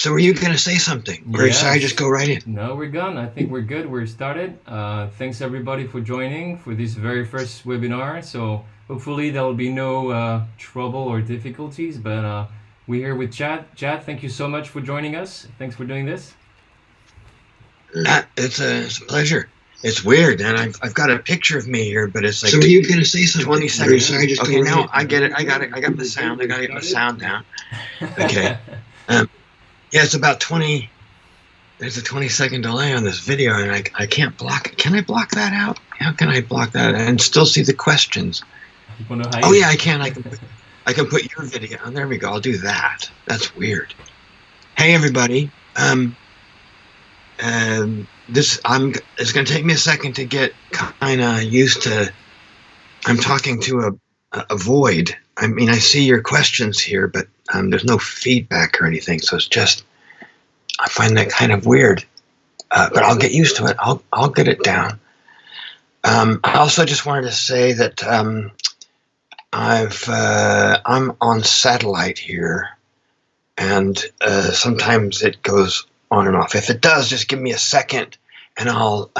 So were you going to say something? Or should I just Yes. go right in? No, we're gone. I think we're good. We're started. Thanks everybody for joining for this very first webinar. So hopefully there will be no trouble or difficulties. But we're here with Chad. Chad, thank you so much for joining us. Thanks for doing this. It's a pleasure. It's weird, and I've got a picture of me here, but it's like So were you going to say something? 20 seconds. Should I just Okay, go now right in? I get it. I got it. I got the sound. I got to get my sound down. Okay. Yeah, it's about 20. There's a 20-second delay on this video, and I can't block it. Can I block that out? How can I block that and still see the questions? Oh yeah, I can. I can put your video on. There we go. I'll do that. That's weird. Hey everybody. It's going to take me a second to get kind of used to. I'm talking to a void. I mean, I see your questions here, but there's no feedback or anything, so it's just. I find that kind of weird, but I'll get used to it. I'll get it down. I also just wanted to say that I'm on satellite here, and sometimes it goes on and off. If it does, just give me a second, and I'll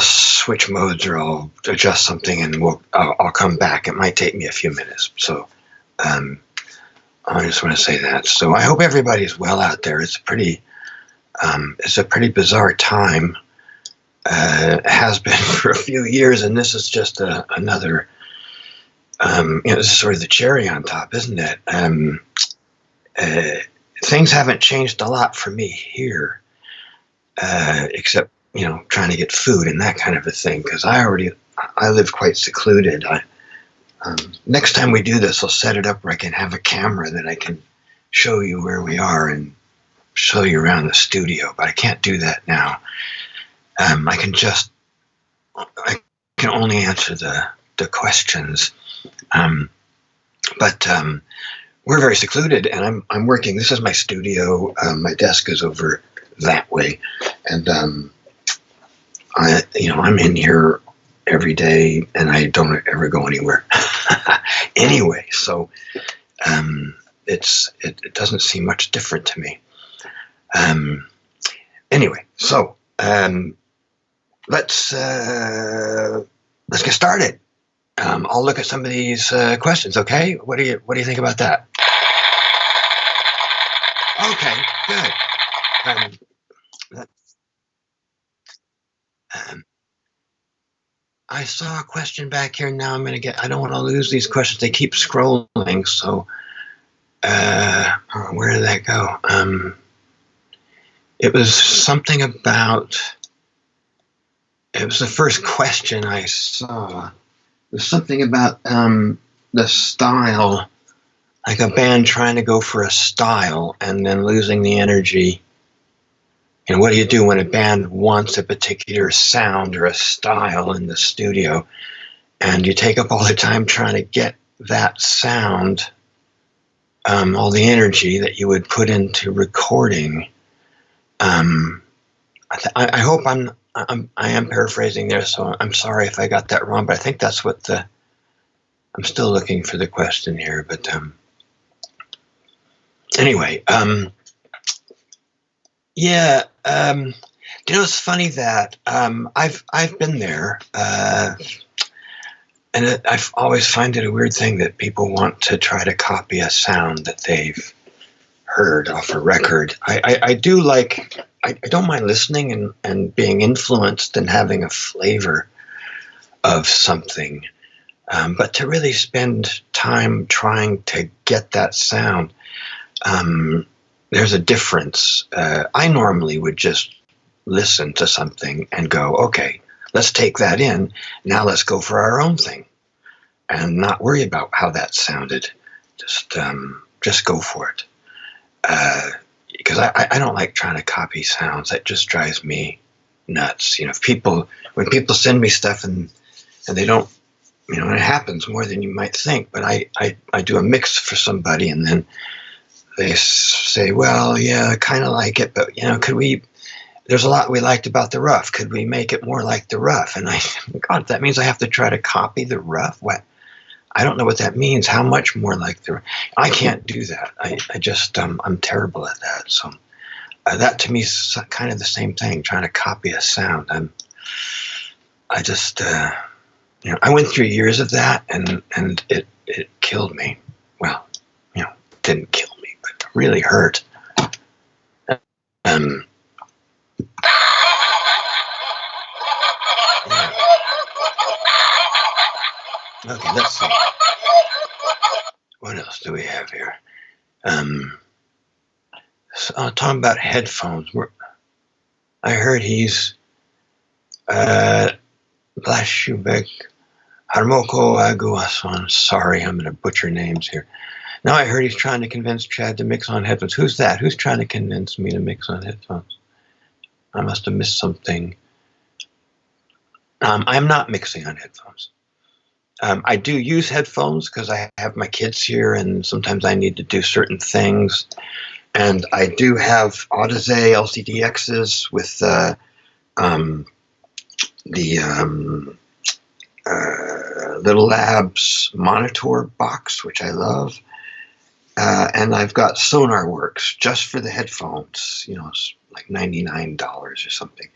switch modes or I'll adjust something, and I'll come back. It might take me a few minutes, so. I just want to say that. So I hope everybody's well out there. It's a pretty bizarre time. It has been for a few years, and this is just another. This is sort of the cherry on top, isn't it? Things haven't changed a lot for me here, except trying to get food and that kind of a thing. Because I live quite secluded. Next time we do this, I'll set it up where I can have a camera that I can show you where we are and show you around the studio, but I can't do that now. I can only answer the questions. But we're very secluded, and I'm working. This is my studio. My desk is over that way, and I'm in here every day, and I don't ever go anywhere. Anyway, so it doesn't seem much different to me. Anyway, so let's get started. I'll look at some of these questions. Okay, what do you think about that? Okay, good. I saw a question back here. Now I'm going to get. I don't want to lose these questions. They keep scrolling. So, where did that go? It was something about. It was the first question I saw. It was something about the style, like a band trying to go for a style and then losing the energy. And what do you do when a band wants a particular sound or a style in the studio, and you take up all the time trying to get that sound, all the energy that you would put into recording? I hope I am paraphrasing there, so I'm sorry if I got that wrong, but I think that's what I'm still looking for the question here, but anyway, yeah. It's funny that I've been there, and I've always find it a weird thing that people want to try to copy a sound that they've heard off a record. I do like. I don't mind listening and being influenced and having a flavor of something, but to really spend time trying to get that sound. There's a difference. I normally would just listen to something and go, okay, let's take that in. Now let's go for our own thing and not worry about how that sounded. Just go for it. Because I don't like trying to copy sounds. That just drives me nuts. When people send me stuff and they don't, and it happens more than you might think, but I do a mix for somebody and then they say, well, yeah, I kind of like it, but, there's a lot we liked about the rough. Could we make it more like the rough? And God, that means I have to try to copy the rough? What? I don't know what that means. How much more like the? I can't do that. I just I'm terrible at that. So that to me is kind of the same thing. Trying to copy a sound. I just I went through years of that, and it killed me. Well, didn't kill me, but really hurt. Um, okay, let's see. What else do we have here? So, talking about headphones. I heard he's Blashubek Harmoko Aguason. Sorry, I'm going to butcher names here. Now I heard he's trying to convince Chad to mix on headphones. Who's that? Who's trying to convince me to mix on headphones? I must have missed something. I'm not mixing on headphones. I do use headphones because I have my kids here, and sometimes I need to do certain things. And I do have Audeze LCDXs with the Little Labs monitor box, which I love. And I've got SonarWorks just for the headphones. It's like $99 or something.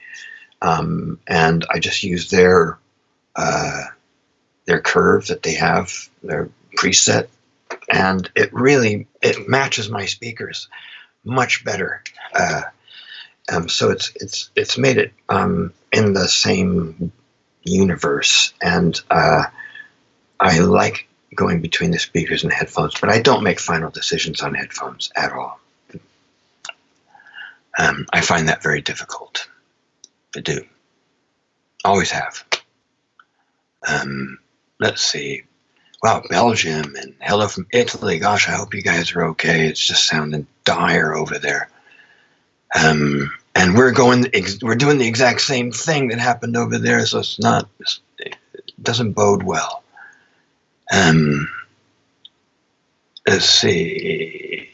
And I just use their curve that they have, their preset, and it matches my speakers much better. So it's made it in the same universe, and I like going between the speakers and headphones, but I don't make final decisions on headphones at all. I find that very difficult to do. Always have. Let's see. Wow, Belgium and hello from Italy. Gosh, I hope you guys are okay. It's just sounding dire over there. And we're doing the exact same thing that happened over there, so it doesn't bode well. Let's see.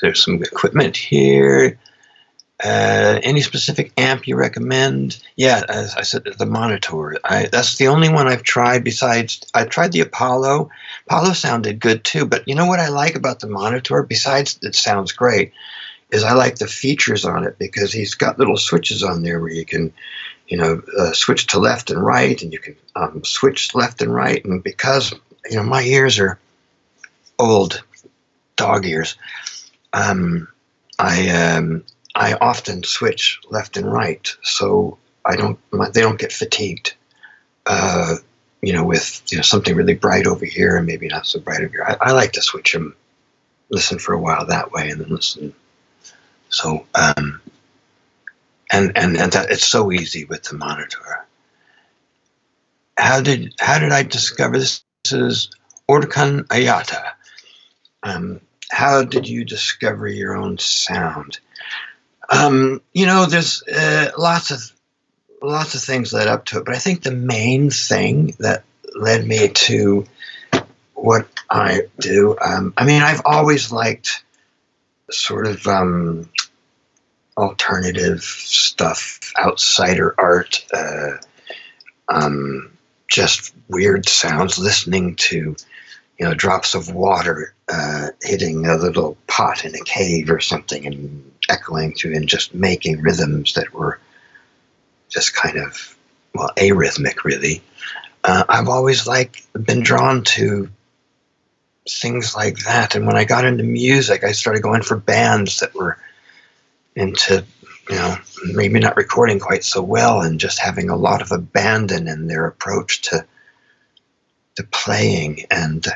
There's some equipment here. Any specific amp you recommend? Yeah, as I said, the monitor. That's the only one I've tried. Besides, I tried the Apollo. Apollo sounded good too, but you know what I like about the monitor? Besides, it sounds great. Is I like the features on it because he's got little switches on there where you can, switch to left and right, and you can switch left and right. And because my ears are old dog ears, I often switch left and right, so they don't get fatigued. With something really bright over here and maybe not so bright over here. I like to switch them, listen for a while that way, and then listen. So and that it's so easy with the monitor. How did I discover this? This is Orkan Ayata. How did you discover your own sound? There's lots of things led up to it, but I think the main thing that led me to what I do, I've always liked sort of alternative stuff, outsider art, just weird sounds, listening to drops of water hitting a little pot in a cave or something and echoing through, and just making rhythms that were just kind of, arrhythmic, really. I've always been drawn to things like that. And when I got into music, I started going for bands that were into, maybe not recording quite so well and just having a lot of abandon in their approach to playing. And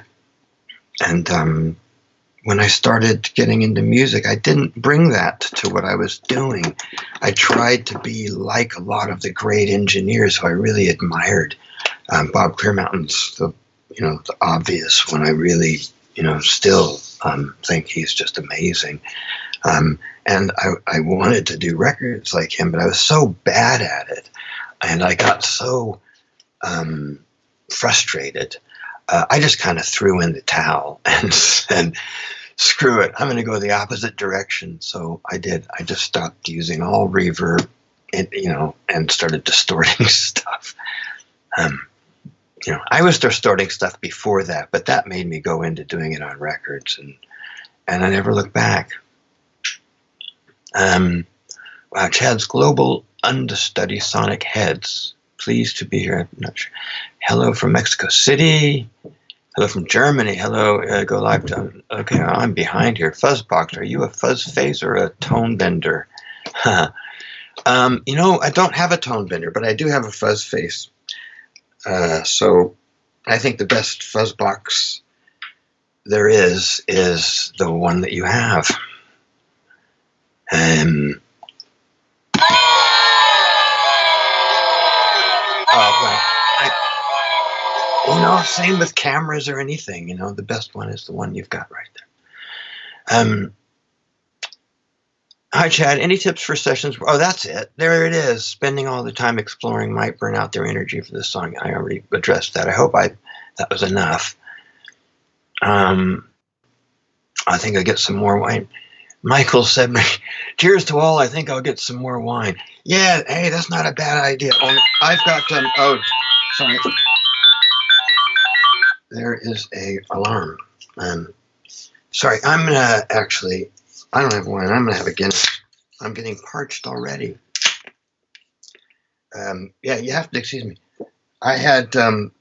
when I started getting into music, I didn't bring that to what I was doing. I tried to be like a lot of the great engineers who I really admired. Bob Clearmountain's the obvious one. I really, still think he's just amazing. And I wanted to do records like him, but I was so bad at it. And I got so frustrated. I just kind of threw in the towel and said, screw it, I'm going to go the opposite direction. So I did. I just stopped using all reverb and started distorting stuff. I was distorting stuff before that, but that made me go into doing it on records, and I never looked back. Wow, Chad's Global Understudy Sonic Heads. Pleased to be here. I'm not sure. Hello from Mexico City. Hello from Germany. Hello, go live. Okay, I'm behind here. Fuzzbox, are you a fuzz face or a tone bender? I don't have a tone bender, but I do have a fuzz face. So I think the best fuzzbox there is the one that you have. Same with cameras or anything. The best one is the one you've got right there. Hi, Chad. Any tips for sessions? Oh, that's it. There it is. Spending all the time exploring might burn out their energy for the song. I already addressed that. I hope that was enough. I think I'll get some more wine. Michael said, cheers to all. I think I'll get some more wine. Yeah, hey, that's not a bad idea. I've got sorry. There is a alarm. Sorry, I'm going to actually, I don't have wine. I'm going to have a Guinness. I'm getting parched already. Yeah, you have to excuse me. I had some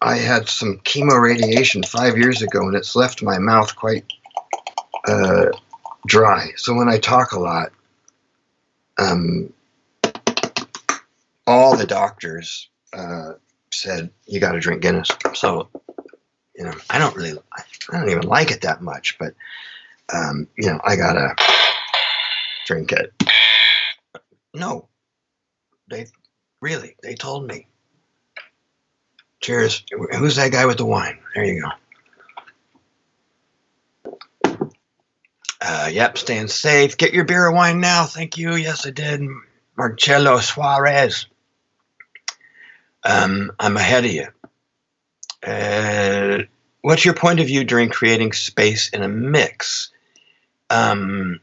chemo radiation 5 years ago, and it's left my mouth quite dry. So when I talk a lot, all the doctors said you got to drink Guinness. So I don't even like it that much, but I gotta drink it. No, they told me. Cheers. Who's that guy with the wine? There you go. Yep, staying safe. Get your beer or wine now. Thank you. Yes, I did. Marcelo Suarez. I'm ahead of you. What's your point of view during creating space in a mix? My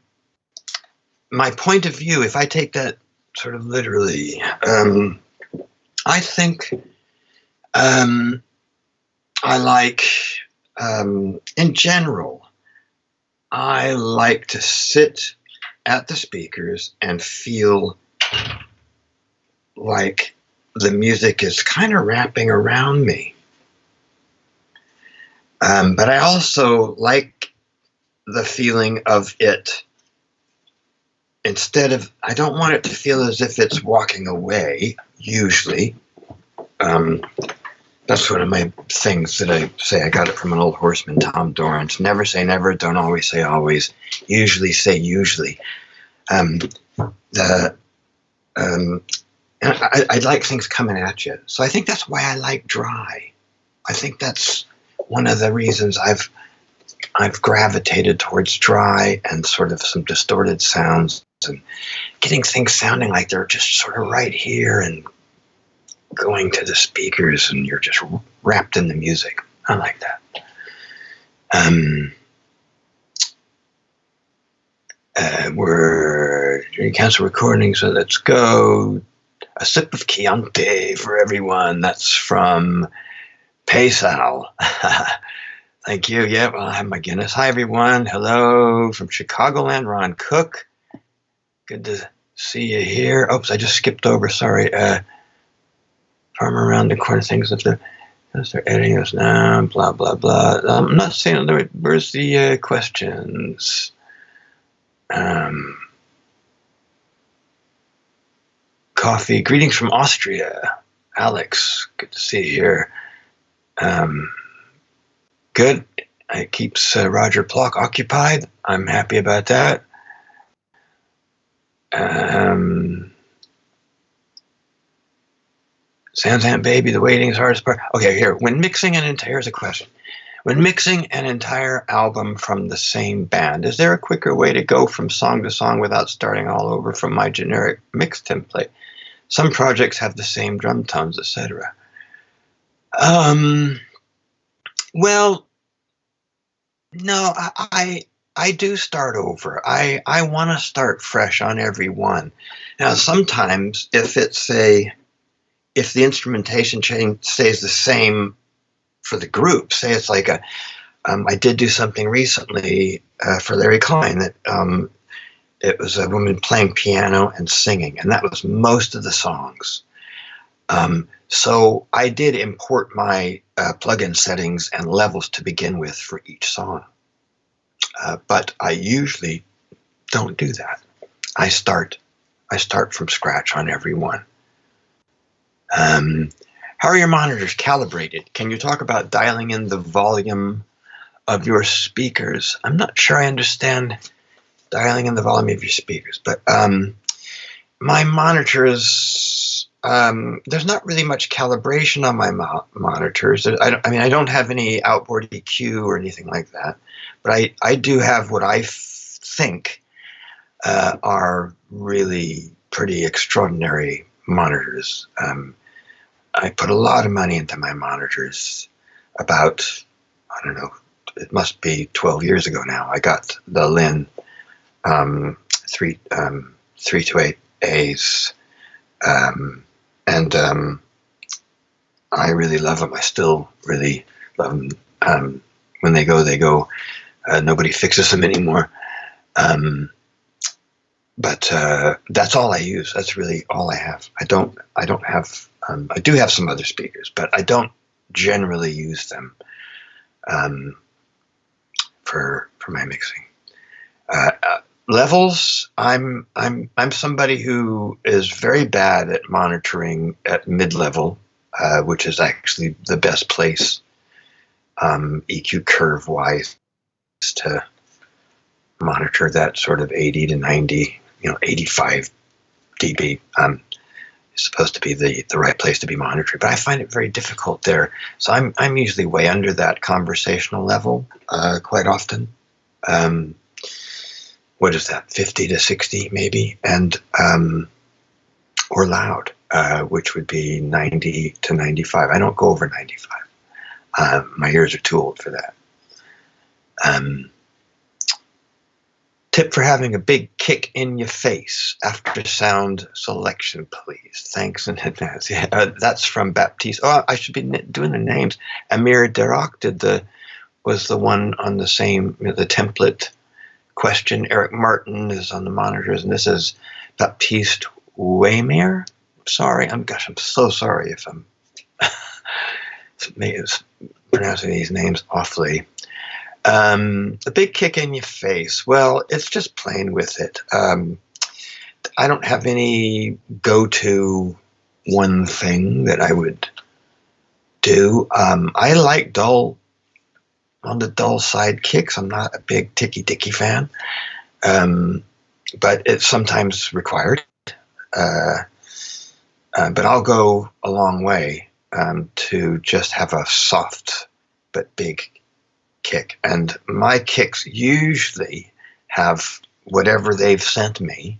point of view, if I take that sort of literally, I think I like, in general, I like to sit at the speakers and feel like the music is kind of wrapping around me. But I also like the feeling of it. I don't want it to feel as if it's walking away, usually. That's one of my things that I say. I got it from an old horseman, Tom Dorrance. Never say never, don't always say always. Usually say usually. And I like things coming at you. So I think that's why I like dry. I think that's one of the reasons I've gravitated towards dry and sort of some distorted sounds and getting things sounding like they're just sort of right here and going to the speakers and you're just wrapped in the music. I like that. We're doing council recording, so let's go. A sip of Chianti for everyone. That's from Paysal. Thank you. Yeah, well, I have my Guinness. Hi, everyone. Hello from Chicagoland, Ron Cook. Good to see you here. Oops, I just skipped over. Sorry. Farmer around the corner things that they're editing us now. Blah, blah, blah. I'm not saying, where's the questions? Coffee. Greetings from Austria. Alex, good to see you here. Good. It keeps Roger Plock occupied. I'm happy about that. Sansan Baby, the waiting is hardest part. Okay, here. Here's a question. When mixing an entire album from the same band, is there a quicker way to go from song to song without starting all over from my generic mix template? Some projects have the same drum tones, etc. Well, no, I do start over. I want to start fresh on every one. Now, sometimes if it's if the instrumentation chain stays the same for the group, say it's like I did do something recently for Larry Klein that it was a woman playing piano and singing, and that was most of the songs. So I did import my plugin settings and levels to begin with for each song. But I usually don't do that. I start from scratch on every one. How are your monitors calibrated? Can you talk about dialing in the volume of your speakers? I'm not sure I understand dialing in the volume of your speakers, but my monitors, there's not really much calibration on my monitors. I don't have any outboard EQ or anything like that, but I do have what I think are really pretty extraordinary monitors. I put a lot of money into my monitors about, I don't know, it must be 12 years ago now. I got the Lin 328As, and I really love them. I still really love them. When they go, they go. Nobody fixes them anymore. But that's all I use. That's really all I have. I don't have. I do have some other speakers, but I don't generally use them for my mixing. Levels. I'm somebody who is very bad at monitoring at mid-level, which is actually the best place EQ curve wise to monitor that sort of 80 to 90, 85 dB. Is supposed to be the right place to be monitored, but I find it very difficult there. So I'm usually way under that conversational level quite often. What is that, 50 to 60 maybe, and or loud, which would be 90 to 95. I don't go over 95. My ears are too old for that. Tip for having a big kick in your face after sound selection, please. Thanks in advance. Yeah, that's from Baptiste. Oh, I should be doing the names. Amir Derak was the one on the same, the template question. Eric Martin is on the monitors, and this is Baptiste Waymere. Sorry, I'm so sorry if I'm pronouncing these names awfully. A big kick in your face. Well, it's just playing with it. I don't have any go-to one thing that I would do. I like on the dull side kicks. I'm not a big ticky-ticky fan, but it's sometimes required. But I'll go a long way to just have a soft but big kick, and my kicks usually have whatever they've sent me,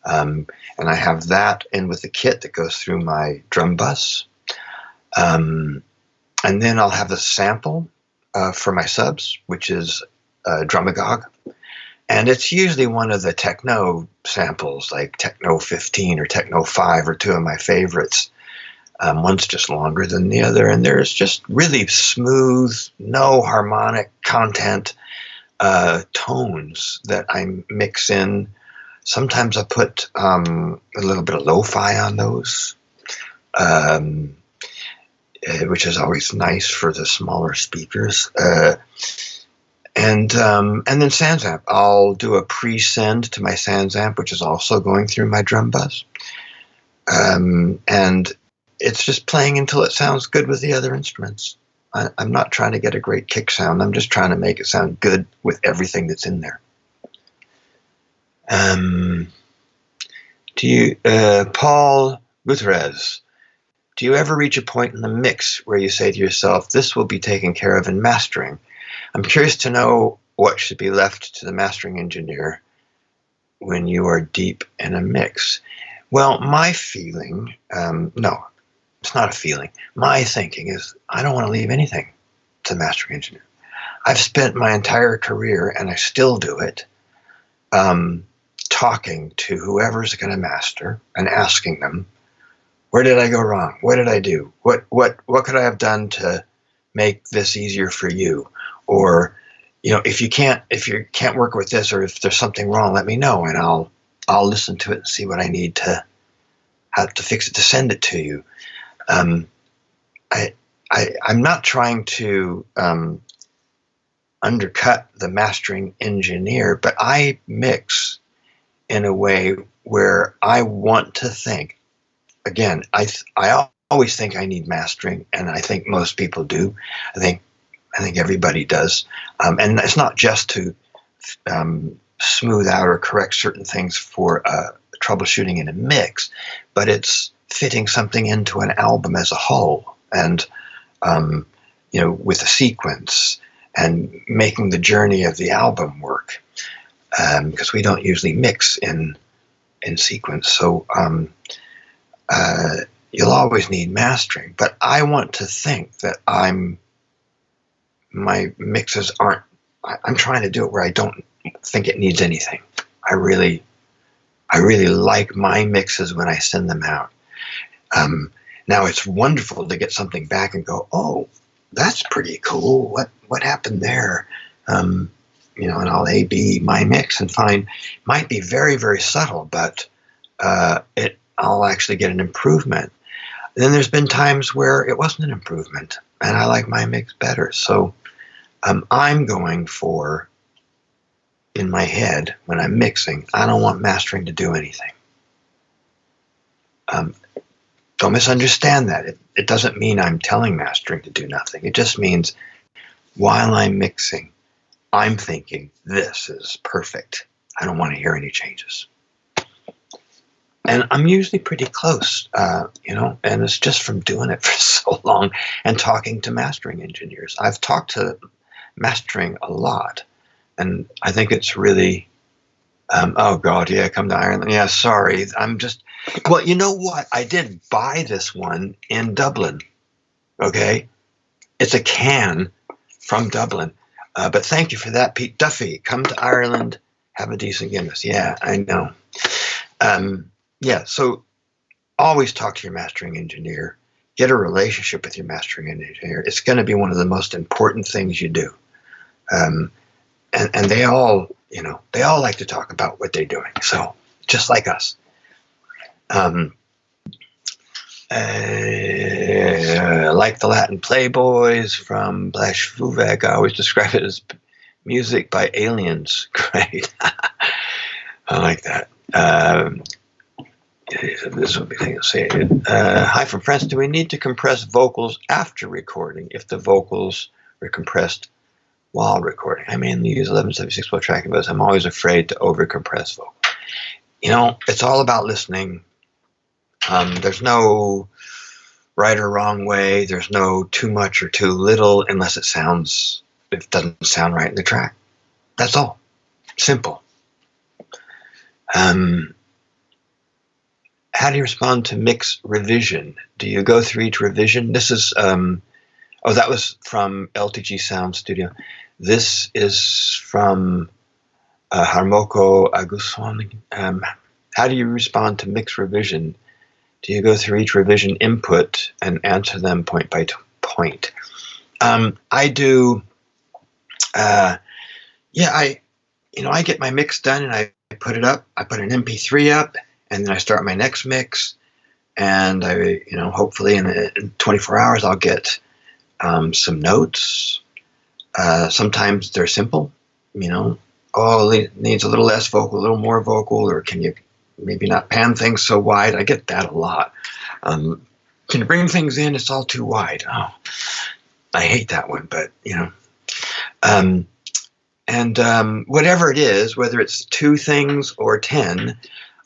and I have that in with the kit that goes through my drum bus, and then I'll have a sample for my subs, which is Drumagog, and it's usually one of the techno samples, like Techno 15 or Techno 5 or two of my favorites. One's just longer than the other, and there's just really smooth, no harmonic content tones that I mix in. Sometimes I put a little bit of lo-fi on those, which is always nice for the smaller speakers. And then SansAmp. I'll do a pre-send to my SansAmp, which is also going through my drum bus. And it's just playing until it sounds good with the other instruments. I'm not trying to get a great kick sound. I'm just trying to make it sound good with everything that's in there. Paul Gutierrez, do you ever reach a point in the mix where you say to yourself, this will be taken care of in mastering? I'm curious to know what should be left to the mastering engineer when you are deep in a mix. Well, my feeling, no, it's not a feeling. My thinking is I don't want to leave anything to the mastering engineer. I've spent my entire career, and I still do it, talking to whoever's going to master and asking them Where did I go wrong? What did I do? What could I have done to make this easier for you? Or, if you can't work with this, or if there's something wrong, let me know, and I'll listen to it and see what I need to how to fix it to send it to you. Um, I'm not trying to undercut the mastering engineer, but I mix in a way where I want to think. Again, I always think I need mastering, and I think most people do. I think everybody does, and it's not just to smooth out or correct certain things for troubleshooting in a mix, but it's fitting something into an album as a whole, and with a sequence, and making the journey of the album work, because we don't usually mix in sequence. So you'll always need mastering, but I want to think that my mixes aren't. I'm trying to do it where I don't think it needs anything. I really like my mixes when I send them out. Now it's wonderful to get something back and go, oh, that's pretty cool. What happened there? And I'll A/B my mix and find might be very, very subtle, but I'll actually get an improvement. And then there's been times where it wasn't an improvement, and I like my mix better. So I'm going for, in my head, when I'm mixing, I don't want mastering to do anything. Don't misunderstand that. It doesn't mean I'm telling mastering to do nothing. It just means while I'm mixing, I'm thinking, this is perfect. I don't want to hear any changes. And I'm usually pretty close, and it's just from doing it for so long and talking to mastering engineers. I've talked to mastering a lot, and I think it's really, oh God, yeah, come to Ireland. Yeah, sorry, well, you know what? I did buy this one in Dublin, okay? It's a can from Dublin, but thank you for that, Pete Duffy. Come to Ireland, have a decent Guinness. Yeah, I know. Yeah, so always talk to your mastering engineer. Get a relationship with your mastering engineer. It's going to be one of the most important things you do. And they all like to talk about what they're doing. So just like us. Like the Latin Playboys from Blash Vuvek, I always describe it as music by aliens. Great. I like that. This would be thing to say. Hi from France. Do we need to compress vocals after recording if the vocals were compressed while recording? I mainly use 1176 while tracking, but I'm always afraid to overcompress vocals. It's all about listening. There's no right or wrong way. There's no too much or too little unless it doesn't sound right in the track. That's all. Simple. How do you respond to mix revision? Do you go through each revision? This is, that was from LTG Sound Studio. This is from Harmoko Aguswan. How do you respond to mix revision? Do you go through each revision input and answer them point by point? I do. I get my mix done and I put it up. I put an MP3 up, and then I start my next mix. And I, hopefully in 24 hours I'll get some notes. Sometimes they're simple. It needs a little less vocal, a little more vocal, or can you maybe not pan things so wide? I get that a lot. Can you bring things in? It's all too wide. Oh, I hate that one, but whatever it is, whether it's 2 things or 10,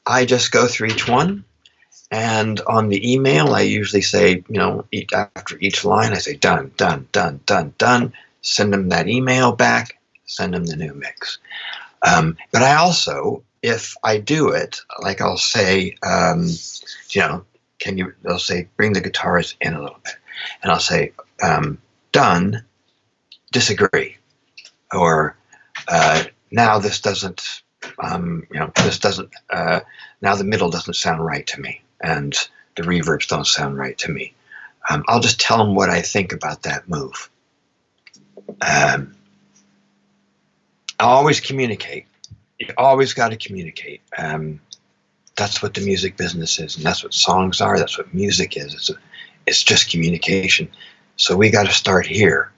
I just go through each one. And on the email, I usually say, after each line, I say done, done, done, done, done. Send them that email back. Send them the new mix. But I also, if I do it, like I'll say, they'll say, bring the guitars in a little bit. And I'll say, done, disagree. Or now this doesn't, now the middle doesn't sound right to me. And the reverbs don't sound right to me. I'll just tell them what I think about that move. I always communicate. You always got to communicate. That's what the music business is, and that's what songs are. That's what music is. It's just communication. So we got to start here.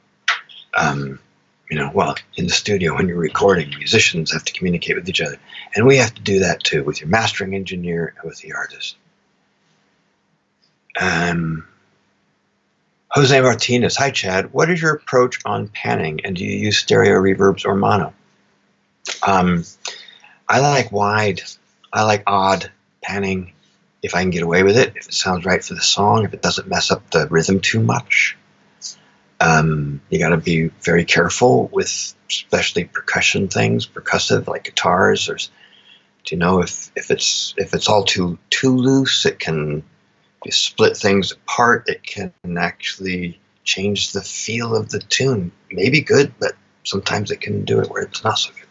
Well, in the studio when you're recording, musicians have to communicate with each other, and we have to do that too with your mastering engineer and with the artist. Jose Martinez, hi Chad. What is your approach on panning, and do you use stereo reverbs or mono? I like wide. I like odd panning if I can get away with it. If it sounds right for the song, if it doesn't mess up the rhythm too much. You got to be very careful with especially percussion things, percussive like guitars. Or, if it's all too loose, it can, if you split things apart, it can actually change the feel of the tune. Maybe good, but sometimes it can do it where it's not so good.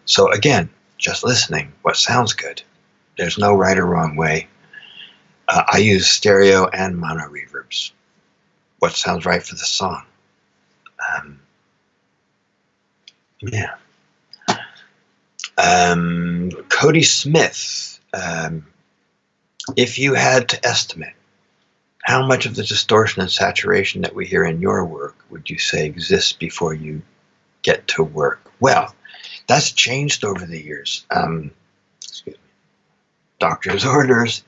So again, just listening, what sounds good. There's no right or wrong way. I use stereo and mono reverbs. What sounds right for the song. Yeah. Cody Smith, if you had to estimate how much of the distortion and saturation that we hear in your work would you say exists before you get to work? Well, that's changed over the years. Excuse me. Doctor's orders.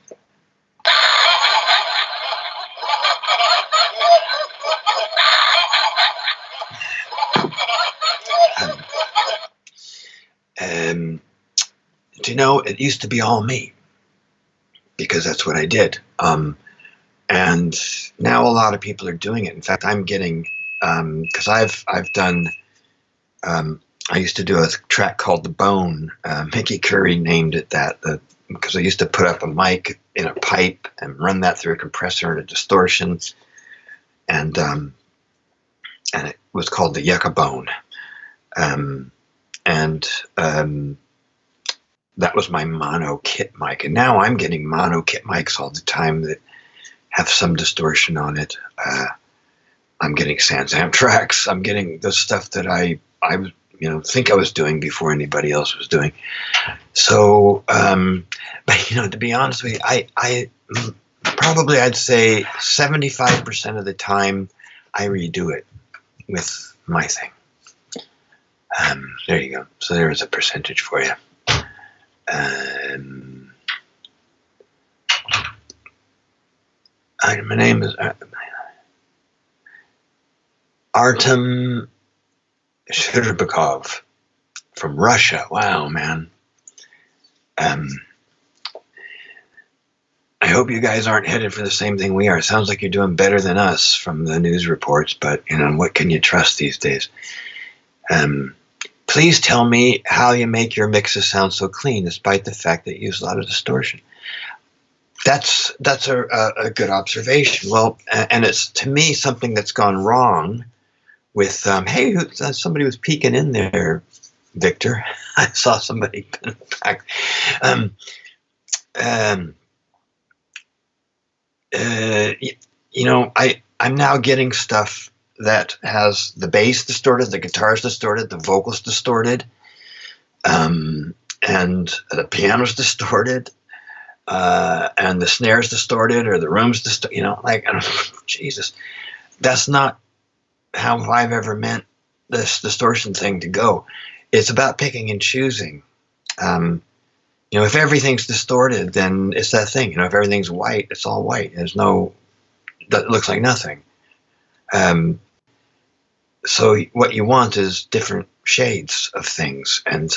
It used to be all me because that's what I did. And now a lot of people are doing it. In fact, I'm getting, because I've done, I used to do a track called The Bone. Mickey Curry named it that because I used to put up a mic in a pipe and run that through a compressor and a distortion. And it was called the Yucca Bone. That was my mono kit mic. And now I'm getting mono kit mics all the time that have some distortion on it. I'm getting SansAmp tracks. I'm getting the stuff that I think I was doing before anybody else was doing. So, but to be honest with you, I probably I'd say 75% of the time I redo it with my thing. There you go. So there is a percentage for you. My name is Artem Sherbakov from Russia. Wow, man. I hope you guys aren't headed for the same thing we are. It sounds like you're doing better than us from the news reports, but what can you trust these days? Please tell me how you make your mixes sound so clean, despite the fact that you use a lot of distortion. That's a good observation. Well, and it's to me something that's gone wrong with. Hey, somebody was peeking in there, Victor. I saw somebody back. I'm now getting stuff that has the bass distorted, the guitars distorted, the vocals distorted, and the piano's distorted, and the snares distorted, or the room's distorted. Jesus, that's not how I've ever meant this distortion thing to go. It's about picking and choosing. If everything's distorted, then it's that thing. If everything's white, it's all white. That looks like nothing. So what you want is different shades of things. And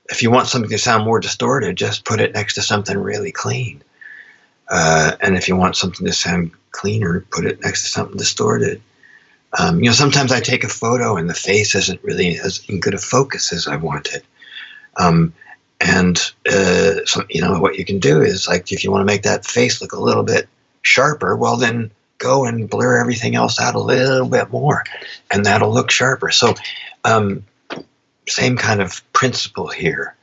if you want something to sound more distorted, just put it next to something really clean. And if you want something to sound cleaner, put it next to something distorted. Sometimes I take a photo and the face isn't really as good a focus as I wanted. So what you can do is, like, if you want to make that face look a little bit sharper, well, then go and blur everything else out a little bit more, and that'll look sharper. So same kind of principle here.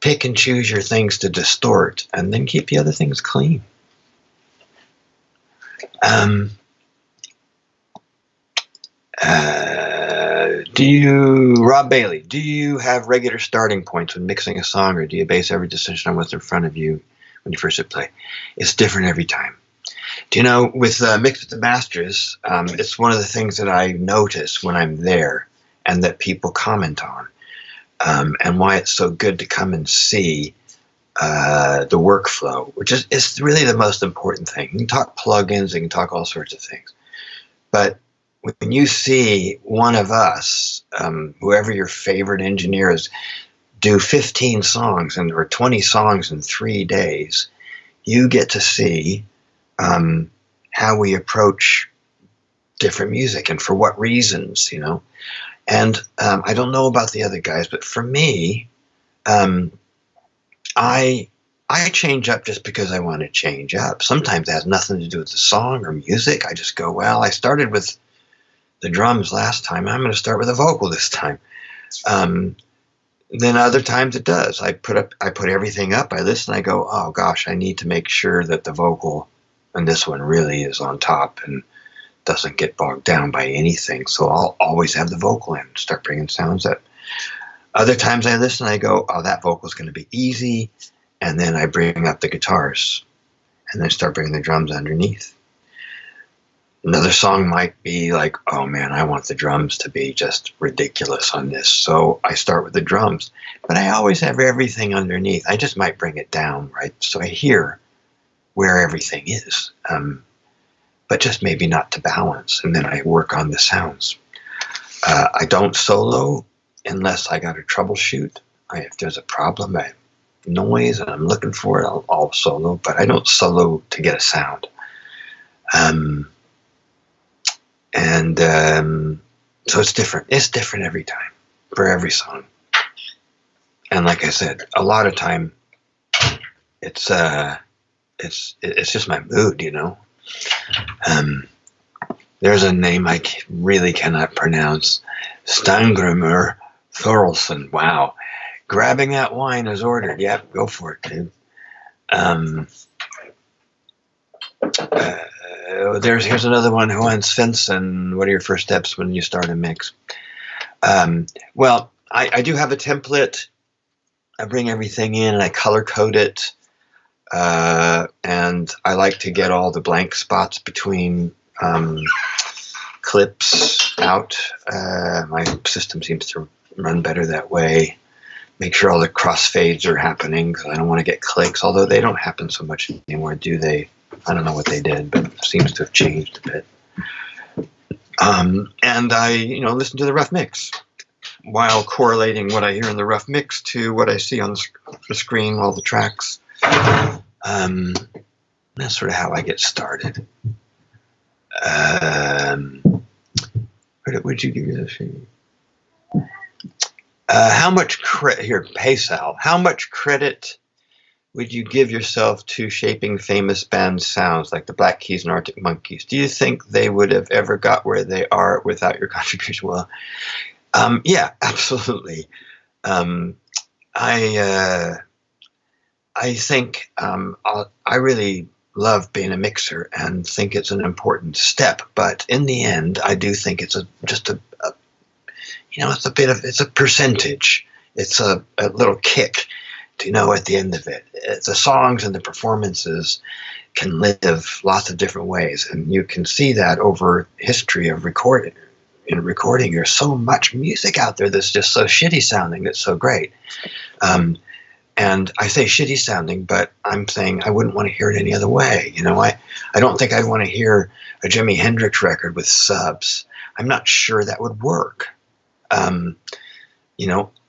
pick and choose your things to distort, and then keep the other things clean. Rob Bailey, do you have regular starting points when mixing a song, or do you base every decision on what's in front of you when you first hit play? It's different every time. Do you know, with Mix with the Masters, it's one of the things that I notice when I'm there and that people comment on, and why it's so good to come and see the workflow, which is really the most important thing. You can talk plugins, you can talk all sorts of things, but when you see one of us, whoever your favorite engineer is, do 15 songs or 20 songs in 3 days, you get to see how we approach different music and for what reasons, you know. And I don't know about the other guys, but for me, I change up just because I want to change up. Sometimes it has nothing to do with the song or music. I just go, well, I started with the drums last time, I'm going to start with a vocal this time. Then other times it does. I put everything up, I listen, I go, oh gosh, I need to make sure that the vocal and this one really is on top and doesn't get bogged down by anything. So I'll always have the vocal in, start bringing sounds up. Other times I listen, I go, oh, that vocal is going to be easy, and then I bring up the guitars and then start bringing the drums underneath. Another song might be like, oh man, I want the drums to be just ridiculous on this. So I start with the drums, but I always have everything underneath. I just might bring it down, right? So I hear where everything is, but just maybe not to balance. And then I work on the sounds. I don't solo unless I got to troubleshoot. If there's a problem, I have noise and I'm looking for it, I'll solo, but I don't solo to get a sound. So it's different. It's different every time for every song. And like I said, a lot of time it's just my mood, you know. There's a name I really cannot pronounce. Stangrimur Thorolfsson. Wow. Grabbing that wine as ordered. Yep, go for it, dude. Here's another one. Juan Svensson. What are your first steps when you start a mix? Well, I do have a template. I bring everything in and I color code it. And I like to get all the blank spots between clips out. My system seems to run better that way. Make sure all the crossfades are happening because I don't want to get clicks, although they don't happen so much anymore, do they? I don't know what they did, but it seems to have changed a bit. And I, listen to the rough mix while correlating what I hear in the rough mix to what I see on the screen, all the tracks. That's sort of how I get started. What would you give this? How much credit here, PaySal? How much credit would you give yourself to shaping famous band sounds like the Black Keys and Arctic Monkeys? Do you think they would have ever got where they are without your contribution? Well, yeah, absolutely. I think I really love being a mixer and think it's an important step. But in the end, I do think it's it's a percentage. It's a little kick. At the end of it, the songs and the performances can live lots of different ways, and you can see that over history of recording. In recording, there's so much music out there that's just so shitty sounding that's so great. And I say shitty sounding, but I'm saying I wouldn't want to hear it any other way. I don't think I'd want to hear a Jimi Hendrix record with subs. I'm not sure that would work.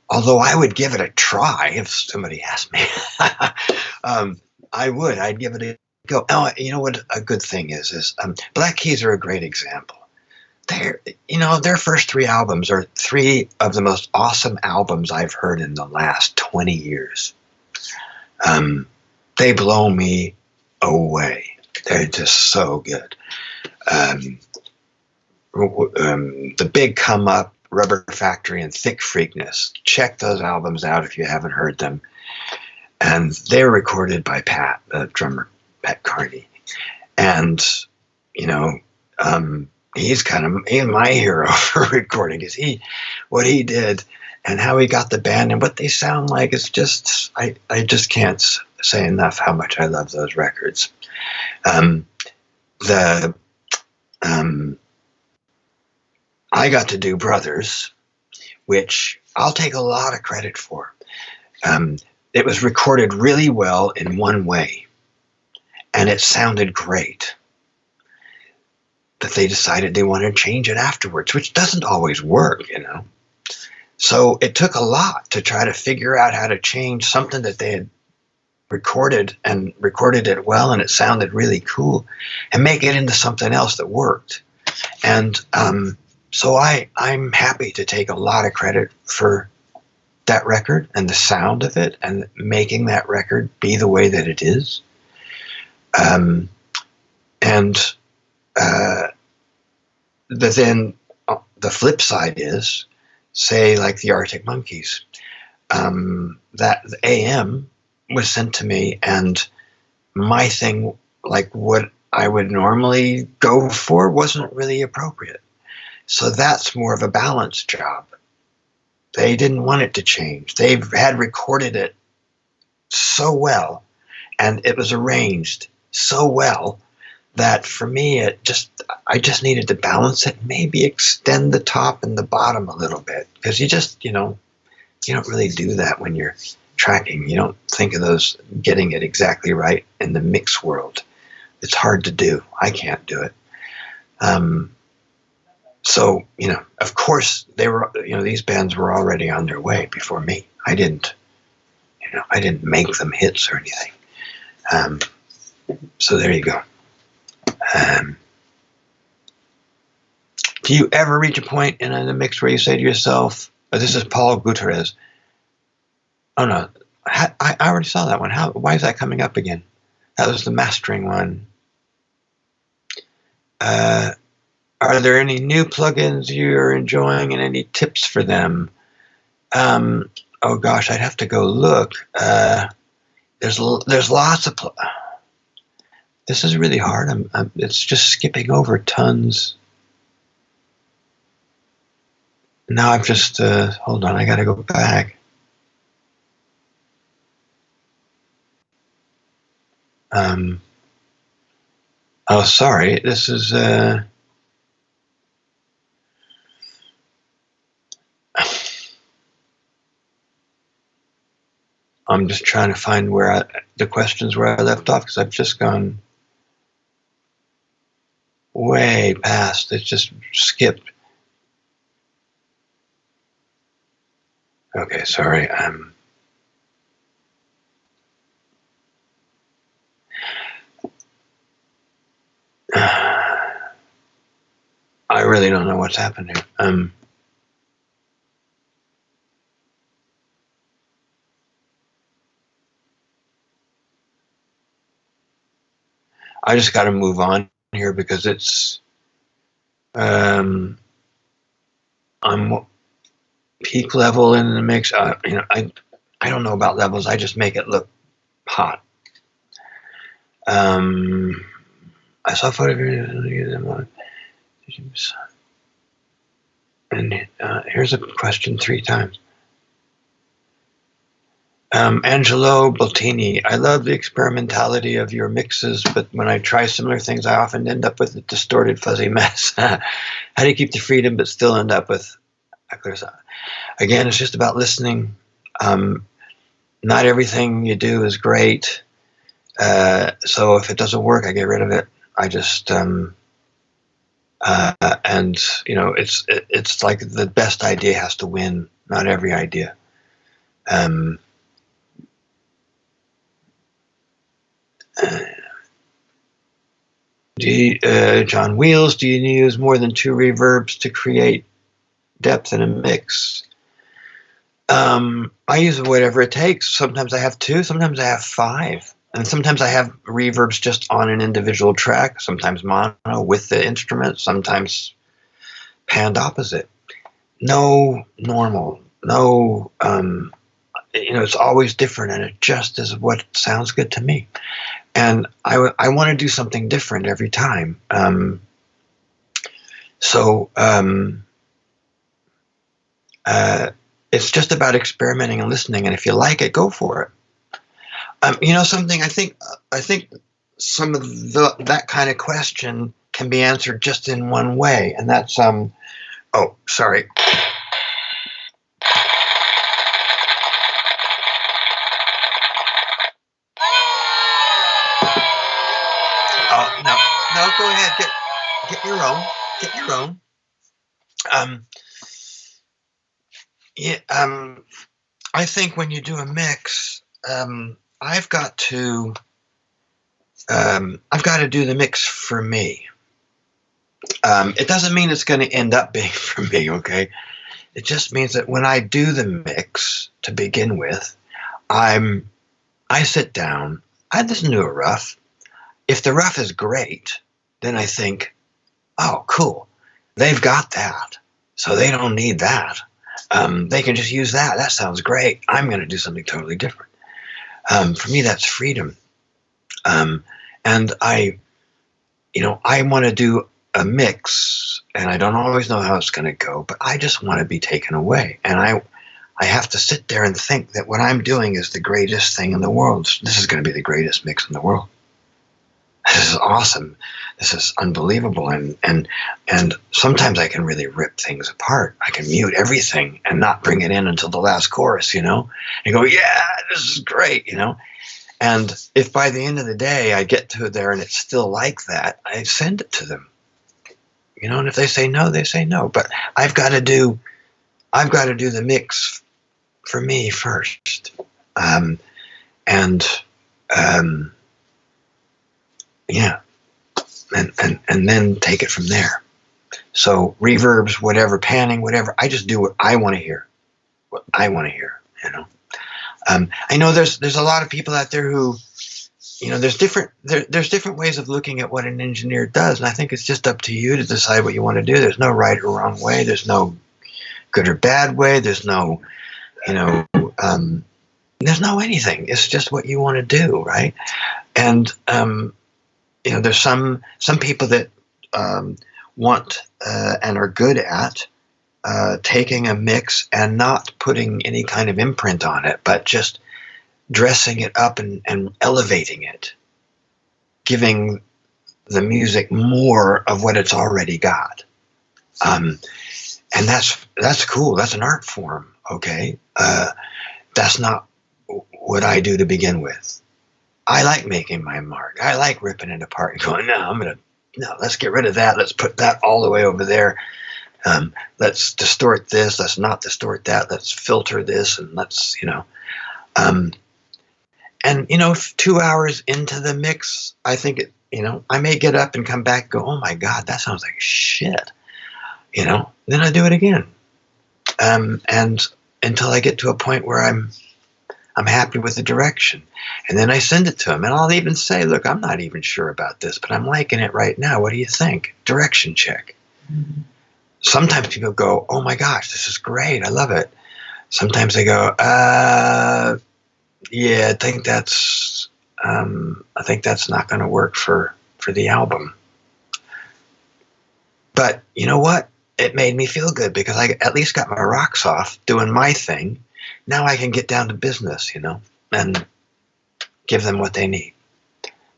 Although I would give it a try if somebody asked me. I would. I'd give it a go. Oh, you know what a good thing is Black Keys are a great example. Their first 3 albums are 3 of the most awesome albums I've heard in the last 20 years. They blow me away. They're just so good. The Big Come Up, Rubber Factory, and Thick Freakness. Check those albums out if you haven't heard them. and they're recorded by Pat, the drummer, Pat Carney. And, you know, he's my hero for recording, because what he did and how he got the band and what they sound like is just, I just can't say enough how much I love those records. I got to do Brothers, which I'll take a lot of credit for. It was recorded really well in one way, and it sounded great. But they decided they wanted to change it afterwards, which doesn't always work, you know. So it took a lot to try to figure out how to change something that they had recorded it well, and it sounded really cool, and make it into something else that worked. And so I'm happy to take a lot of credit for that record and the sound of it and making that record be the way that it is. But then the flip side is, say, like the Arctic Monkeys, that the AM was sent to me, and my thing, like what I would normally go for, wasn't really appropriate. So that's more of a balance job. They didn't want it to change. They had recorded it so well, and it was arranged so well, that for me, I just needed to balance it, maybe extend the top and the bottom a little bit, because you don't really do that when you're tracking. You don't think of those getting it exactly right in the mix world. It's hard to do. I can't do it. So, of course they were, these bands were already on their way before me. I didn't make them hits or anything. So there you go. Do you ever reach a point in a mix where you say to yourself, this is Paul Gutierrez. Oh no, I already saw that one. Why is that coming up again? That was the mastering one. Are there any new plugins you're enjoying and any tips for them? Oh gosh, I'd have to go look. There's lots of. This is really hard. It's just skipping over tons. Now I've just hold on. I got to go back. Oh, sorry. This is. I'm just trying to find the questions where I left off, because I've just gone way past. It's just skipped. Okay, sorry. I really don't know what's happening. I just got to move on here, because it's I'm peak level in the mix. I don't know about levels. I just make it look hot. I saw photographs. And here's a question 3 times. Angelo Boltini, I love the experimentality of your mixes, but when I try similar things, I often end up with a distorted, fuzzy mess. How do you keep the freedom but still end up with a clear sound? Again, it's just about listening. Not everything you do is great. So if it doesn't work, I get rid of it. I just and it's like the best idea has to win. Not every idea. John Wheels, do you use more than 2 reverbs to create depth in a mix? I use whatever it takes. Sometimes I have 2, sometimes I have 5. And sometimes I have reverbs just on an individual track, sometimes mono with the instrument, sometimes panned opposite. No normal, no, it's always different, and it just is what sounds good to me. And I want to do something different every time. So it's just about experimenting and listening. And if you like it, go for it. Something I think some of that kind of question can be answered just in one way, and that's oh, sorry. Oh, no, go ahead. Get your own. Get your own. Yeah. I think when you do a mix, I've got to do the mix for me. It doesn't mean it's going to end up being for me, okay? It just means that when I do the mix to begin with, I sit down, I listen to a rough. If the rough is great, then I think, oh, cool, they've got that, so they don't need that. They can just use that. That sounds great. I'm going to do something totally different. For me, that's freedom. And I want to do a mix, and I don't always know how it's going to go, but I just want to be taken away. And I have to sit there and think that what I'm doing is the greatest thing in the world. This is going to be the greatest mix in the world. This is awesome. This is unbelievable. And sometimes I can really rip things apart. I can mute everything and not bring it in until the last chorus, and go, yeah, this is great, And if by the end of the day I get to there and it's still like that, I send it to them. And if they say no, they say no. But I've got to do the mix for me first. Yeah. And then take it from there. So reverbs, whatever, panning, whatever, I just do what I want to hear. What I want to hear, I know there's a lot of people out there who, there's different ways of looking at what an engineer does, and I think it's just up to you to decide what you want to do. There's no right or wrong way. There's no good or bad way. There's no, there's no anything. It's just what you want to do, right? And there's some people that want and are good at taking a mix and not putting any kind of imprint on it, but just dressing it up and elevating it, giving the music more of what it's already got. And that's cool. That's an art form, okay? That's not what I do to begin with. I like making my mark. I like ripping it apart and going, no, let's get rid of that. Let's put that all the way over there. Let's distort this. Let's not distort that. Let's filter this, and let's, and 2 hours into the mix, I think I may get up and come back and go, oh my God, that sounds like shit. Then I do it again. And until I get to a point where I'm happy with the direction. And then I send it to him, and I'll even say, look, I'm not even sure about this, but I'm liking it right now. What do you think? Direction check. Mm-hmm. Sometimes people go, oh my gosh, this is great. I love it. Sometimes they go, yeah, I think that's not going to work for the album. But you know what? It made me feel good because I at least got my rocks off doing my thing. Now I can get down to business, and give them what they need.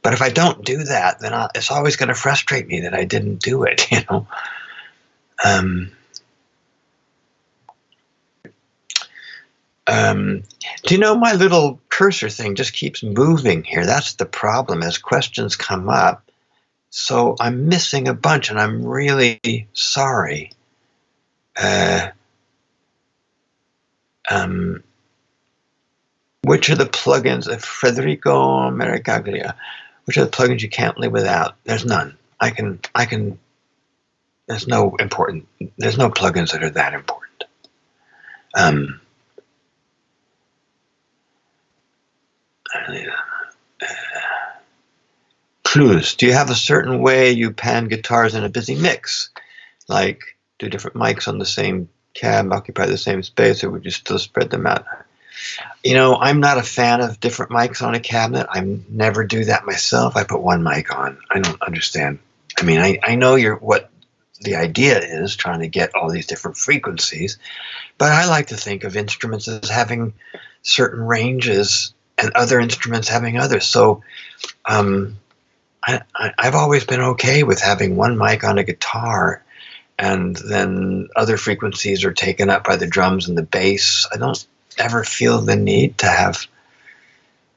But if I don't do that, then it's always going to frustrate me that I didn't do it, Do you know my little cursor thing just keeps moving here? That's the problem as questions come up. So I'm missing a bunch, and I'm really sorry. Which are the plugins, Federico Mercaglia, which are the plugins you can't live without? There's none. There's no plugins that are that important. Clues. Do you have a certain way you pan guitars in a busy mix? Like, do different mics on the same cab occupy the same space, or would you still spread them out? I'm not a fan of different mics on a cabinet. I never do that myself. I put one mic on. I don't understand. I mean, I know what the idea is, trying to get all these different frequencies, but I like to think of instruments as having certain ranges and other instruments having others. So I've always been okay with having one mic on a guitar, and then other frequencies are taken up by the drums and the bass. I don't ever feel the need to have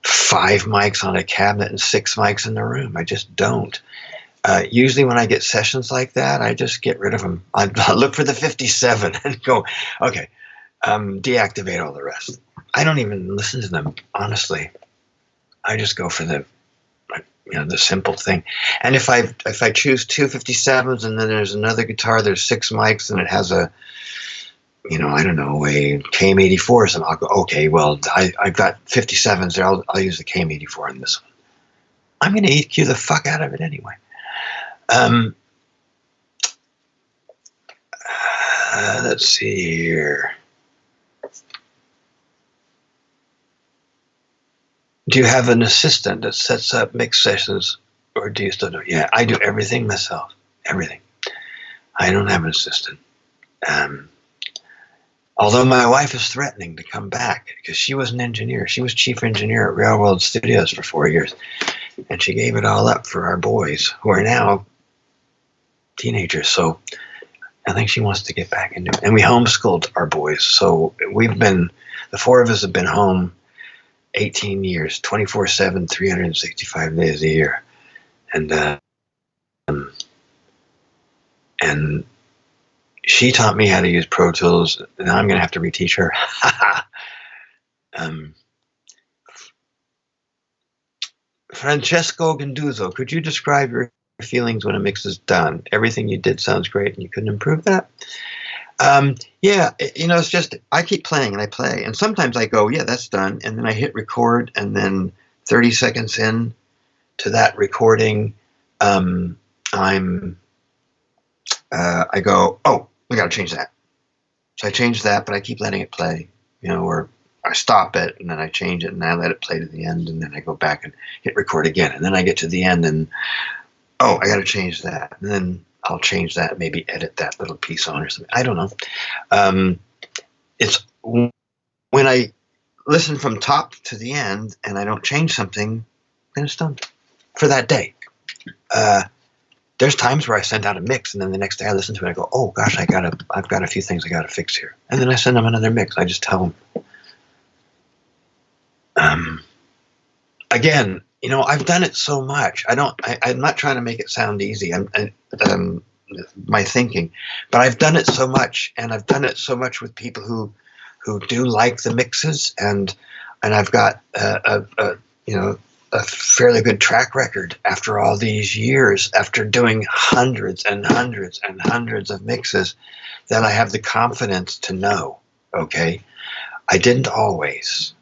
5 mics on a cabinet and 6 mics in the room. I just don't. Usually when I get sessions like that, I just get rid of them. I look for the 57 and go, okay, deactivate all the rest. I don't even listen to them, honestly. I just go for the simple thing. And if I choose 2 57s and then there's another guitar, there's 6 mics and it has a I don't know, a KM84 or something, I'll go, okay, well, I've got 57s there. I'll use the KM84 on this one. I'm going to EQ the fuck out of it anyway. Let's see here. Do you have an assistant that sets up mix sessions, or do you still do it? Yeah, I do everything myself. Everything. I don't have an assistant. Although my wife is threatening to come back because she was an engineer. She was chief engineer at Railroad Studios for 4 years. And she gave it all up for our boys, who are now teenagers. So I think she wants to get back into it. And we homeschooled our boys. So the 4 of us have been home 18 years, 24/7, 365 days a year. And she taught me how to use Pro Tools, and I'm going to have to reteach her. Francesco Ganduzzo, could you describe your feelings when a mix is done? Everything you did sounds great, and you couldn't improve that? Yeah, it's just I keep playing and I play, and sometimes I go, yeah, that's done, and then I hit record, and then 30 seconds in to that recording, I go, oh, we got to change that. So I change that, but I keep letting it play, or I stop it and then I change it and I let it play to the end, and then I go back and hit record again, and then I get to the end and oh, I got to change that, and then I'll change that, maybe edit that little piece on or something. I don't know. It's when I listen from top to the end and I don't change something, then it's done for that day. There's times where I send out a mix and then the next day I listen to it and I go, oh gosh, I've got a few things I got to fix here. And then I send them another mix. I just tell them. Again, I've done it so much. I'm not trying to make it sound easy. My thinking, but I've done it so much, and I've done it so much with people who do like the mixes, and I've got a fairly good track record after all these years, after doing hundreds and hundreds and hundreds of mixes, that I have the confidence to know. Okay, I didn't always.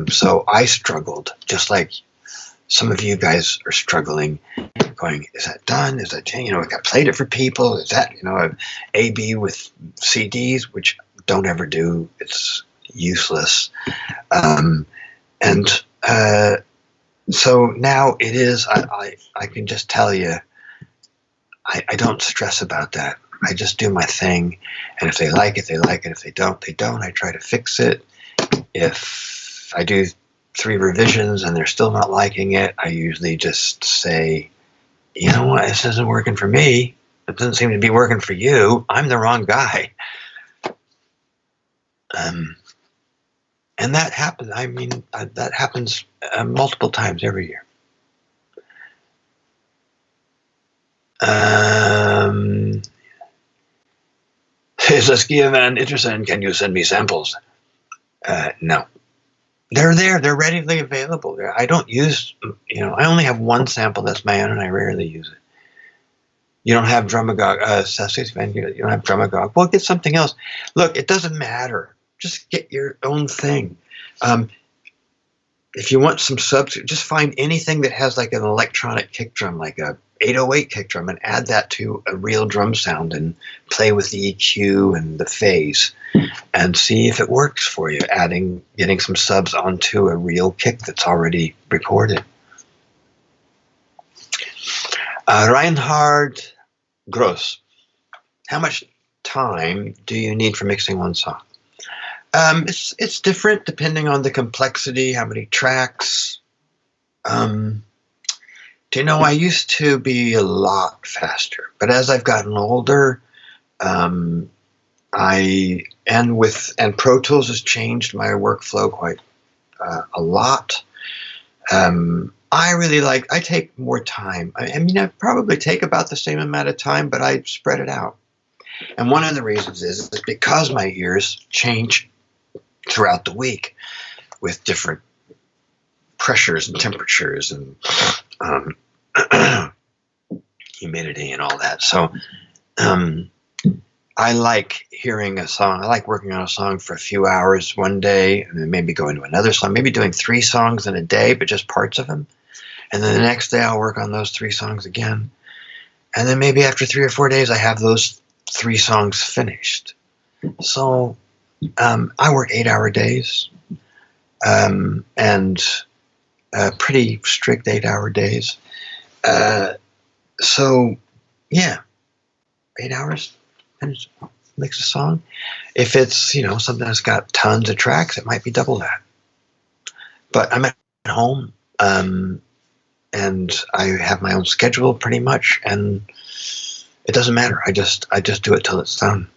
So I struggled, just like some of you guys are struggling, going, is that done? Is that changed? I played it for people. Is that, A/B with CDs, which don't ever do. It's useless. So now it is, I can just tell you, I don't stress about that. I just do my thing. And if they like it, they like it. If they don't, they don't. I try to fix it. If I do 3 revisions and they're still not liking it, I usually just say, you know what, this isn't working for me. It doesn't seem to be working for you. I'm the wrong guy. And that happens. I mean, that happens multiple times every year. Is Saskia Van Ittersen, can you send me samples? No. They're there. They're readily available. I don't use, I only have one sample that's my own, and I rarely use it. You don't have Drumagog, you don't have Drumagog. Well, get something else. Look, it doesn't matter. Just get your own thing. If you want some subs, just find anything that has like an electronic kick drum, like a 808 kick drum and add that to a real drum sound and play with the EQ and the phase and see if it works for you, getting some subs onto a real kick that's already recorded. Reinhard Gross, how much time do you need for mixing one song? It's different depending on the complexity, how many tracks. Do you know, I used to be a lot faster, but as I've gotten older, and Pro Tools has changed my workflow quite a lot. I take more time. I mean, I probably take about the same amount of time, but I spread it out. And one of the reasons is because my ears change throughout the week with different pressures and temperatures and humidity and all that. So I like hearing a song. I like working on a song for a few hours one day and then maybe going to another song, maybe doing 3 songs in a day, but just parts of them. And then the next day I'll work on those 3 songs again. And then maybe after 3 or 4 days I have those 3 songs finished. So I work 8-hour days and pretty strict 8-hour days. So yeah, 8 hours and mix a song. If it's, something that's got tons of tracks, it might be double that. But I'm at home, and I have my own schedule pretty much, and it doesn't matter. I just do it till it's done.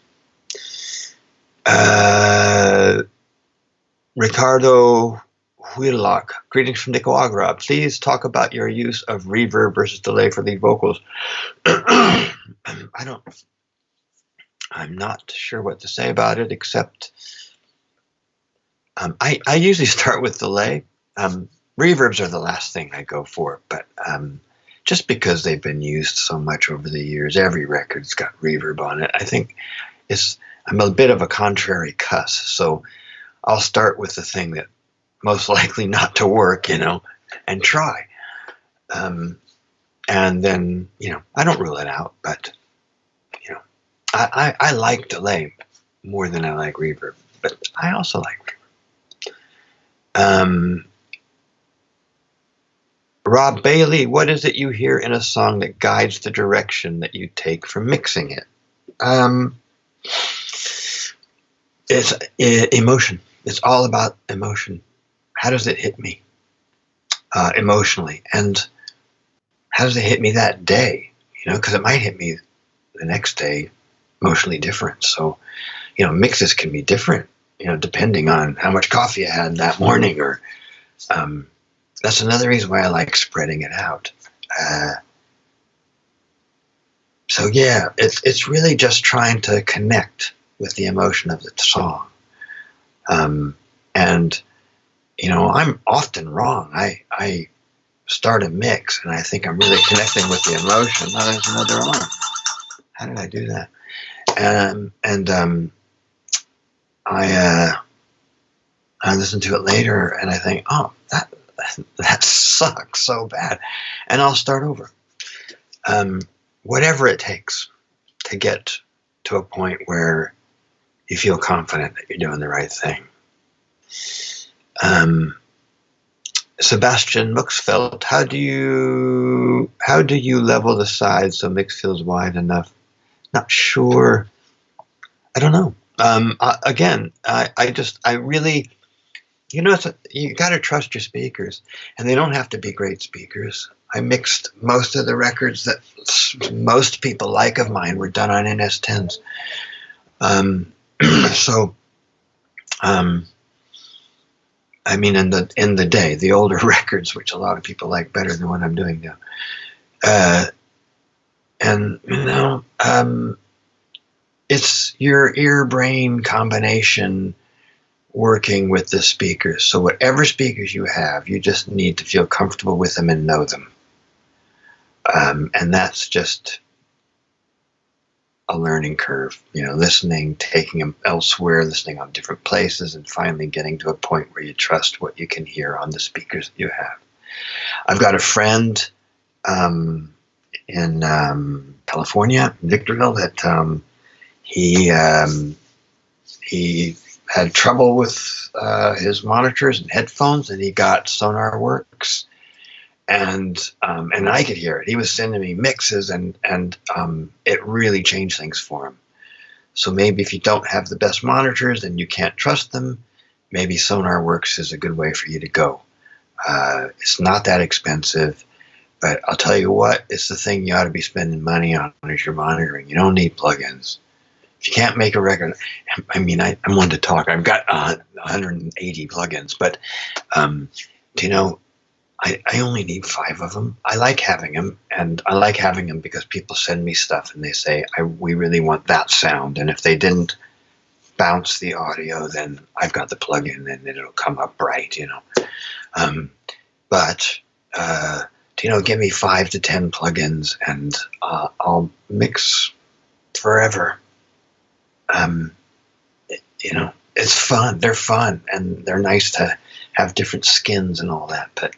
Ricardo Huilak, greetings from Nicaragua. Please talk about your use of reverb versus delay for lead vocals. I'm not sure what to say about it, except I usually start with delay. Reverbs are the last thing I go for, but just because they've been used so much over the years, every record's got reverb on it. I think I'm a bit of a contrary cuss, so I'll start with the thing that most likely not to work, and try. And then, I don't rule it out, but, I like delay more than I like reverb, but I also like reverb. Rob Bailey, what is it you hear in a song that guides the direction that you take for mixing it? It's emotion. It's all about emotion. How does it hit me emotionally? And how does it hit me that day? Because it might hit me the next day emotionally different. So, mixes can be different, depending on how much coffee I had that morning. Or that's another reason why I like spreading it out. So yeah, it's really just trying to connect with the emotion of the song. And I'm often wrong. I start a mix and I think I'm really connecting with the emotion. Oh, there's another alarm. How did I do that? I listen to it later and I think, oh, that sucks so bad, and I'll start over. Whatever it takes to get to a point where you feel confident that you're doing the right thing. Sebastian Muxfeld, how do you level the sides so mix feels wide enough? Not sure. I don't know. Again, I really, you got to trust your speakers, and they don't have to be great speakers. I mixed most of the records that most people like of mine were done on NS10s. I mean, in the day, the older records, which a lot of people like better than what I'm doing now. It's your ear-brain combination working with the speakers. So whatever speakers you have, you just need to feel comfortable with them and know them. And that's just a learning curve, listening, taking them elsewhere, listening on different places, and finally getting to a point where you trust what you can hear on the speakers that you have. I've got a friend, in California, Victorville, that he had trouble with his monitors and headphones, and he got SonarWorks, and I could hear it. He was sending me mixes, and it really changed things for him. So maybe if you don't have the best monitors and you can't trust them, maybe SonarWorks is a good way for you to go. It's not that expensive, but I'll tell you what, it's the thing you ought to be spending money on is your monitoring. You don't need plugins. If you can't make a record, I mean, I'm one to talk. I've got 180 plugins, but do you know, I only need 5 of them. I like having them, and I like having them because people send me stuff and they say, we really want that sound. And if they didn't bounce the audio, then I've got the plugin and it'll come up bright, you know. But you know, give me 5 to 10 plugins and I'll mix forever. You know, it's fun. They're fun, and they're nice to have different skins and all that. But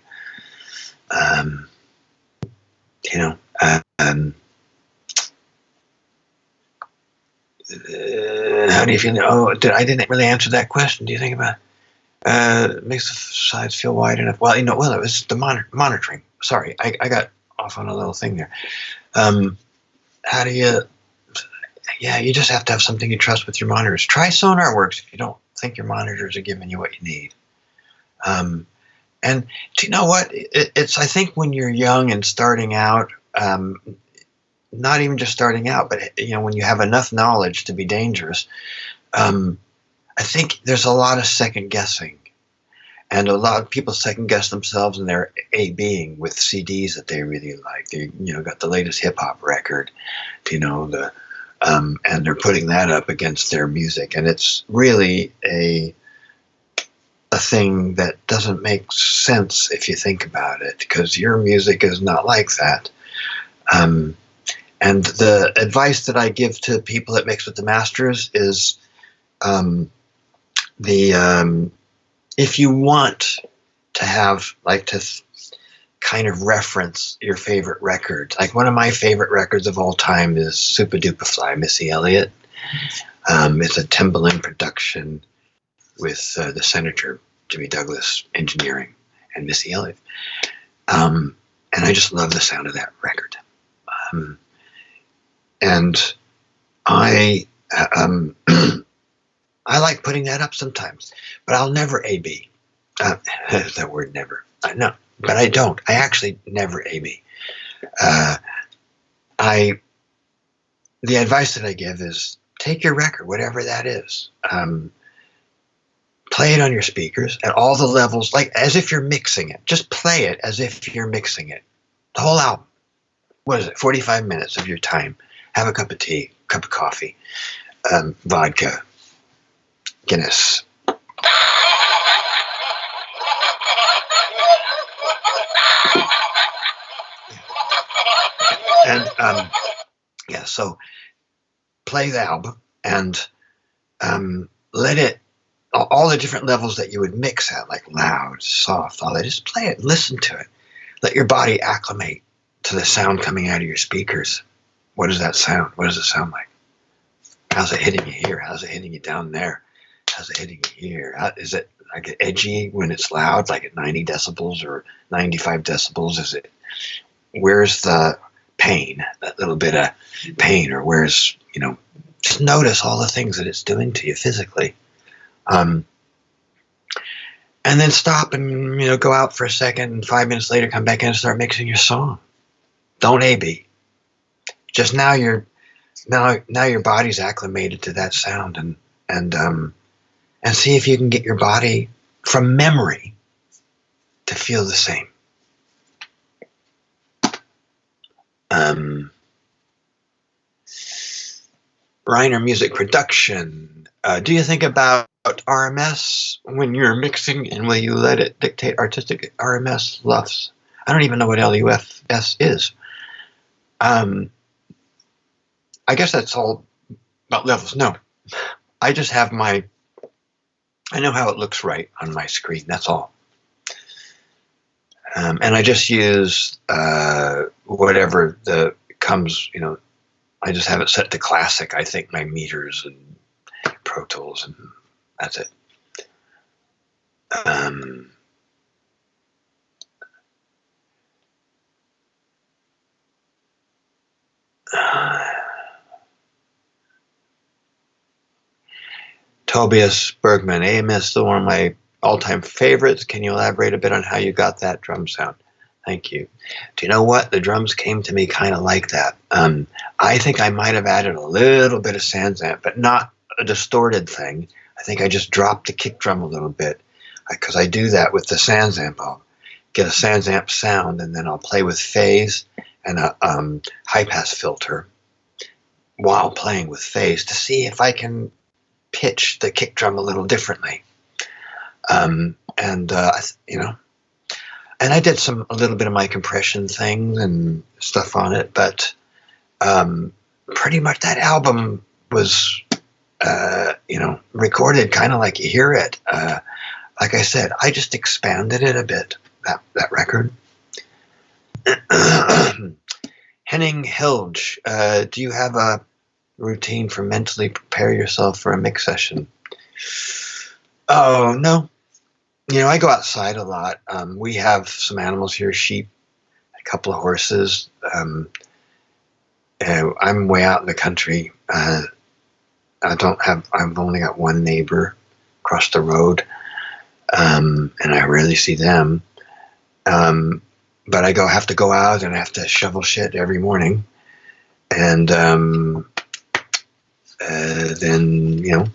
you know, how do you feel? Oh, I didn't really answer that question. Do you think about makes the sides feel wide enough? Well, you know, it was the monitoring. Sorry, I got off on a little thing there. How do you? Yeah, you just have to have something you trust with your monitors. Try SonarWorks if you don't think your monitors are giving you what you need. And do you know what? It's I think when you're young and starting out, not even just starting out, but you know, when you have enough knowledge to be dangerous, I think there's a lot of second guessing, and a lot of people second guess themselves, and they're A/Bing with CDs that they really like. They, you know, got the latest hip hop record, you know, and they're putting that up against their music, and it's really a thing that doesn't make sense if you think about it, because your music is not like that. And the advice that I give to people that mix with the masters is if you want to have kind of reference your favorite record, like one of my favorite records of all time is Super Duper Fly, Missy Elliott. It's a Timbaland production with the Senator Jimmy Douglas engineering and Missy Elliott. And I just love the sound of that record. And I I like putting that up sometimes, but I'll never A/B. That word never. No, but I don't. I actually never A/B. The advice that I give is take your record, whatever that is. Play it on your speakers at all the levels, like as if you're mixing it. Just play it as if you're mixing it. The whole album. What is it? 45 minutes of your time. Have a cup of tea, cup of coffee, vodka, Guinness. And yeah, so play the album and let it, all the different levels that you would mix at, like loud, soft, all that, just play it, listen to it. Let your body acclimate to the sound coming out of your speakers. What does that sound? What does it sound like? How's it hitting you here? How's it hitting you down there? How's it hitting you here? Is it like edgy when it's loud, like at 90 decibels or 95 decibels? Is it, where's the pain, that little bit of pain, or where's, you know, just notice all the things that it's doing to you physically. And then stop and, you know, go out for a second, and 5 minutes later come back in and start mixing your song. Don't A/B. Just now your body's acclimated to that sound, and see if you can get your body from memory to feel the same. Reiner Music Production. Do you think about RMS when you're mixing, and will you let it dictate artistic RMS LUFs? I don't even know what LUFS is. I guess that's all about levels. No, I just have I know how it looks right on my screen. That's all. And I just use whatever the comes, I just have it set to classic. I think my meters and Pro Tools, and that's it. Tobias Bergman, AMS, still one of my all-time favorites. Can you elaborate a bit on how you got that drum sound? Thank you. Do you know what? The drums came to me kind of like that. I think I might have added a little bit of SansAmp, but not a distorted thing. I think I just dropped the kick drum a little bit, because I do that with the SansAmp. I'll get a SansAmp sound, and then I'll play with phase and a high-pass filter while playing with phase to see if I can pitch the kick drum a little differently. And I did a little bit of my compression thing and stuff on it, but pretty much that album was, recorded kind of like you hear it. Like I said, I just expanded it a bit, that record. Henning Hilge, do you have a routine for mentally prepare yourself for a mix session? Oh, no. I go outside a lot. We have some animals here, sheep, a couple of horses. I'm way out in the country. I've only got one neighbor across the road, and I rarely see them. But I have to go out and I have to shovel shit every morning, and then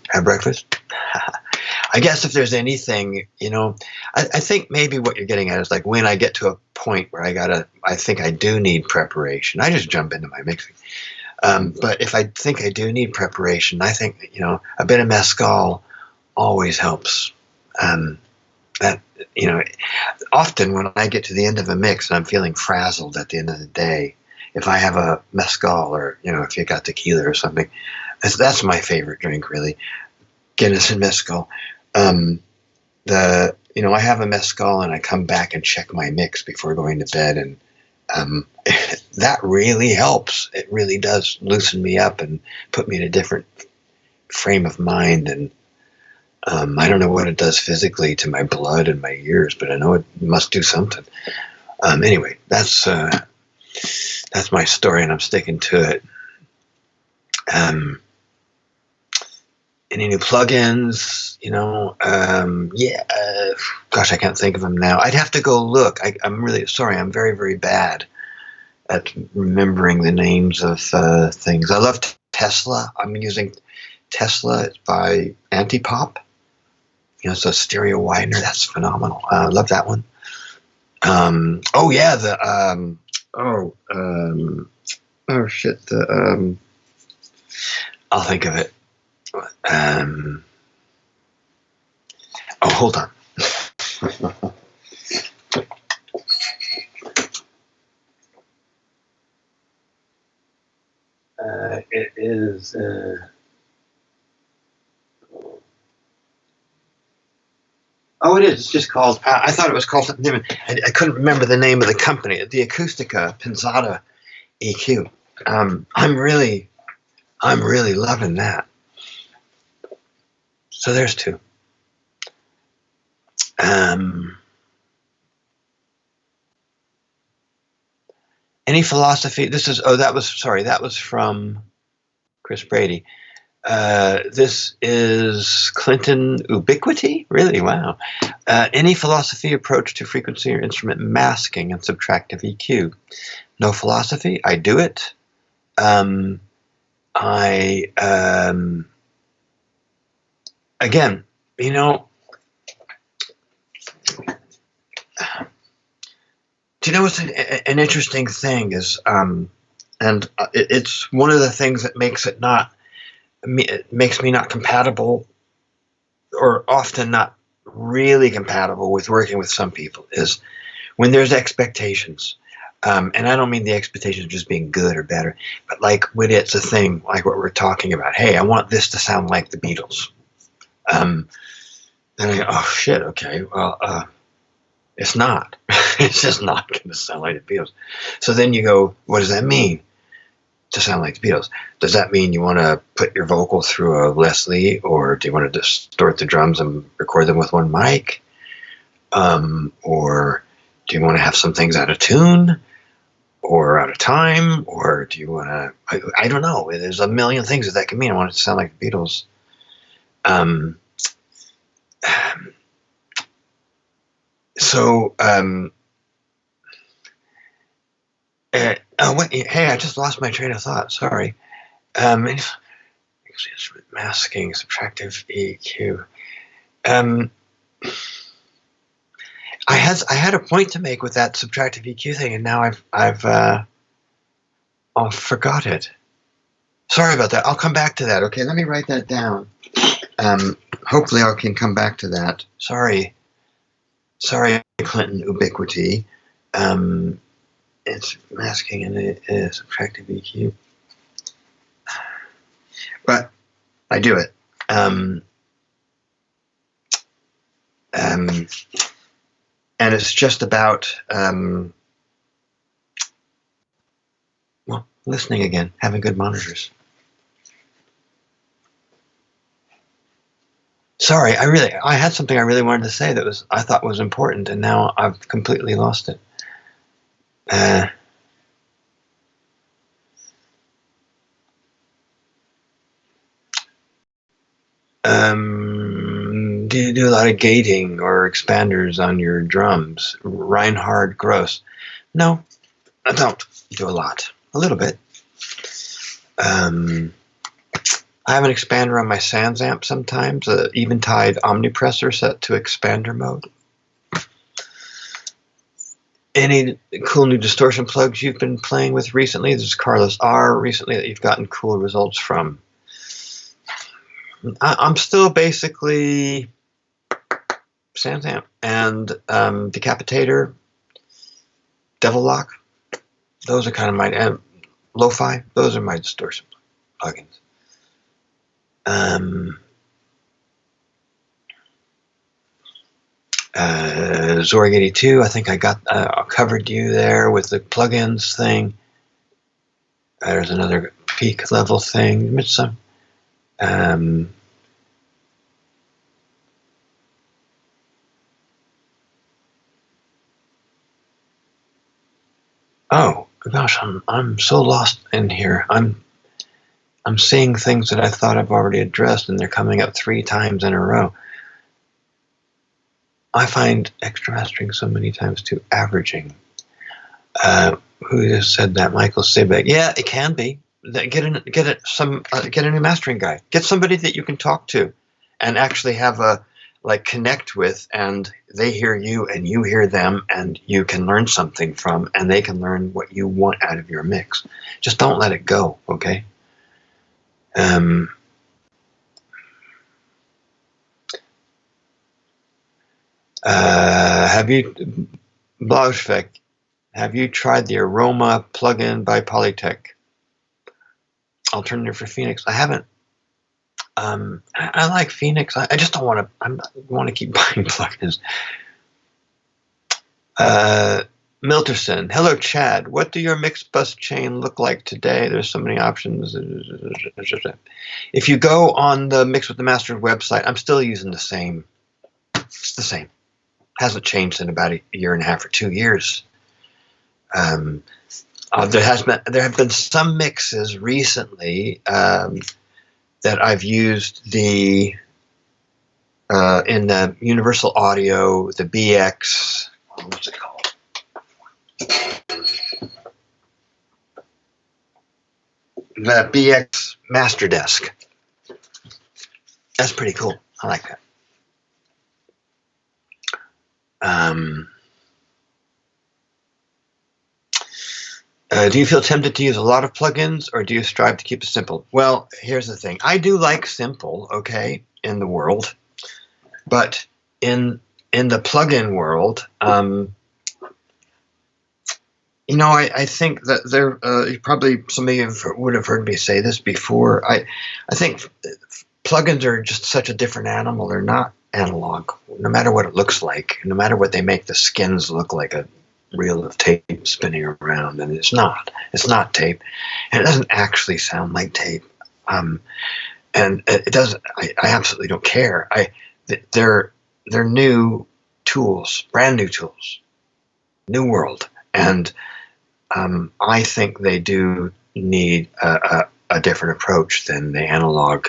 have breakfast. I guess if there's anything, I think maybe what you're getting at is like when I get to a point where I think I do need preparation, I just jump into my mixing. But if I think I do need preparation, I think, a bit of mezcal always helps. Often when I get to the end of a mix and I'm feeling frazzled at the end of the day, if I have a mezcal or, if you got tequila or something, that's my favorite drink, really. Guinness and mezcal. I have a mezcal and I come back and check my mix before going to bed, and that really helps. It really does loosen me up and put me in a different frame of mind, and I don't know what it does physically to my blood and my ears, but I know it must do something. Anyway, that's my story, and I'm sticking to it. Any new plugins? Gosh, I can't think of them now. I'd have to go look. I'm really sorry. I'm very, very bad at remembering the names of things. I love Tesla. I'm using Tesla. It's by Antipop. It's a stereo widener. That's phenomenal. I love that one. I'll think of it. Hold on. It is. It is. It's just called. I thought it was called something different. I couldn't remember the name of the company. The Acoustica Pinzata EQ. I'm really loving that. So there's two. Any philosophy? That was from Chris Brady. This is Clinton Ubiquity? Really? Wow. Any philosophy approach to frequency or instrument masking and subtractive EQ? No philosophy. I do it. Again, do you know what's an interesting thing is, it's one of the things that makes me not compatible, or often not really compatible with working with some people, is when there's expectations. And I don't mean the expectations of just being good or better, but like when it's a thing like what we're talking about. Hey, I want this to sound like the Beatles. Then I go, oh shit, okay, well, It's not. It's just not going to sound like the Beatles. So then you go, what does that mean to sound like the Beatles? Does that mean you want to put your vocal through a Leslie, or do you want to distort the drums and record them with one mic? Or do you want to have some things out of tune or out of time? Or do you want to, I don't know. There's a million things that can mean. I want it to sound like the Beatles. Hey, I just lost my train of thought. Sorry. Masking, subtractive EQ. I had a point to make with that subtractive EQ thing, and now I've forgot it. Sorry about that. I'll come back to that. Okay, let me write that down. Hopefully I can come back to that. Sorry, Clinton Ubiquity. It's masking and it is subtractive EQ. But I do it. And it's just about listening again, having good monitors. Sorry, I had something I really wanted to say that I thought was important, and now I've completely lost it. Do you do a lot of gating or expanders on your drums? Reinhard Gross. No, I don't do a lot. A little bit. I have an expander on my Sans amp sometimes, an Eventide Omnipressor set to expander mode. Any cool new distortion plugs you've been playing with recently? There's Carlos R. recently that you've gotten cool results from. I'm still basically Sans amp and Decapitator, Devil Lock. Those are kind of my Lo-Fi. Those are my distortion plugins. Zorg 82. I think I got covered you there with the plugins thing. There's another peak level thing. Some. Oh gosh, I'm so lost in here. I'm seeing things that I thought I've already addressed, and they're coming up 3 times in a row. I find extra mastering so many times too averaging. Who just said that? Michael Sibek. Yeah, it can be. Get a new mastering guy. Get somebody that you can talk to, and actually have connect with, and they hear you and you hear them, and you can learn something from, and they can learn what you want out of your mix. Just don't let it go, okay? Have you, Blauschbeck, have you tried the Aroma plugin by Polytech? Alternative for Phoenix. I haven't. I like Phoenix. I just don't want to. I want to keep buying plugins. Milterson. Hello, Chad. What do your mixed bus chain look like today? There's so many options. If you go on the Mix with the Master website, I'm still using the same. It's the same. Hasn't changed in about a year and a half or 2 years. There have been some mixes recently that I've used in the Universal Audio, the BX. What's it called? The BX Master Desk. That's pretty cool. I like that. Do you feel tempted to use a lot of plugins, or do you strive to keep it simple? Well, here's the thing. I do like simple, okay, in the world, but in the plugin world, I think that there probably some of you would have heard me say this before. I think plugins are just such a different animal. They're not analog, no matter what it looks like, no matter what they make the skins look like a reel of tape spinning around, and it's not. It's not tape, and it doesn't actually sound like tape. And it doesn't. I absolutely don't care. They're new tools, brand new tools, new world, and I think they do need a different approach than the analog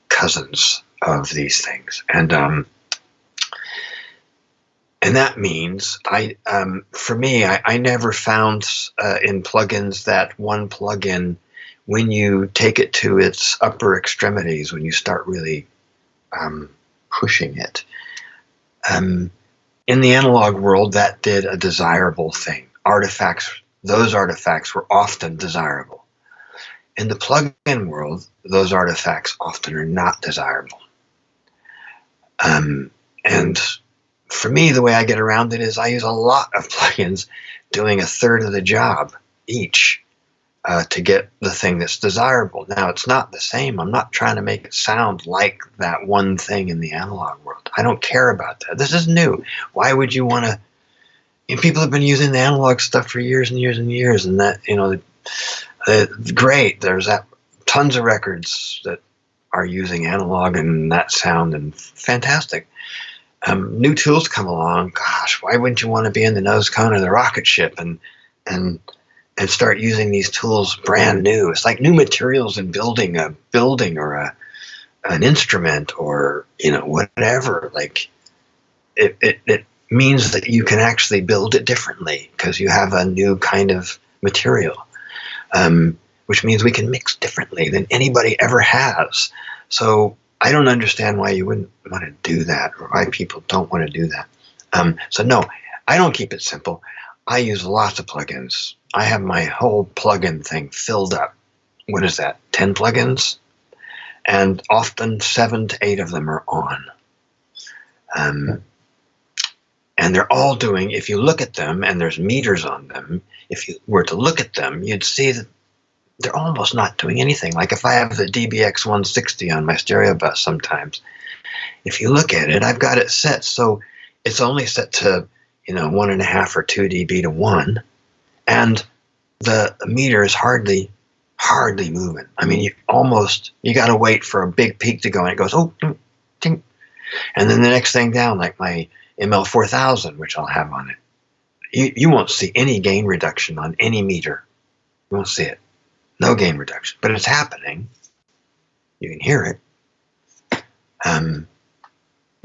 cousins of these things, and that means for me, I never found in plugins that one plugin, when you take it to its upper extremities, when you start really pushing it, in the analog world, that did a desirable thing. Those artifacts were often desirable. In the plugin world, those artifacts often are not desirable. And for me, the way I get around it is I use a lot of plugins doing a third of the job each to get the thing that's desirable. Now, it's not the same. I'm not trying to make it sound like that one thing in the analog world. I don't care about that. This is new. Why would you want to? People have been using the analog stuff for years and years and years, and that, great. There's tons of records that are using analog and that sound, and fantastic. New tools come along. Gosh, why wouldn't you want to be in the nose cone of the rocket ship and start using these tools brand new? It's like new materials in building a building or an instrument or whatever. Like it means that you can actually build it differently because you have a new kind of material, which means we can mix differently than anybody ever has. So I don't understand why you wouldn't want to do that, or why people don't want to do that. So no, I don't keep it simple. I use lots of plugins. I have my whole plugin thing filled up. What is that? 10 plugins? And often 7 to 8 of them are on. And they're all doing, if you look at them, and there's meters on them, if you were to look at them, you'd see that they're almost not doing anything. Like if I have the DBX 160 on my stereo bus sometimes, if you look at it, I've got it set so it's only set to 1.5 or 2 dB to 1, and the meter is hardly moving. I mean, you got to wait for a big peak to go, and it goes, oh, ding, ding. And then the next thing down, like my ML4000, which I'll have on it, you won't see any gain reduction on any meter. You won't see it. No gain reduction, but it's happening. You can hear it.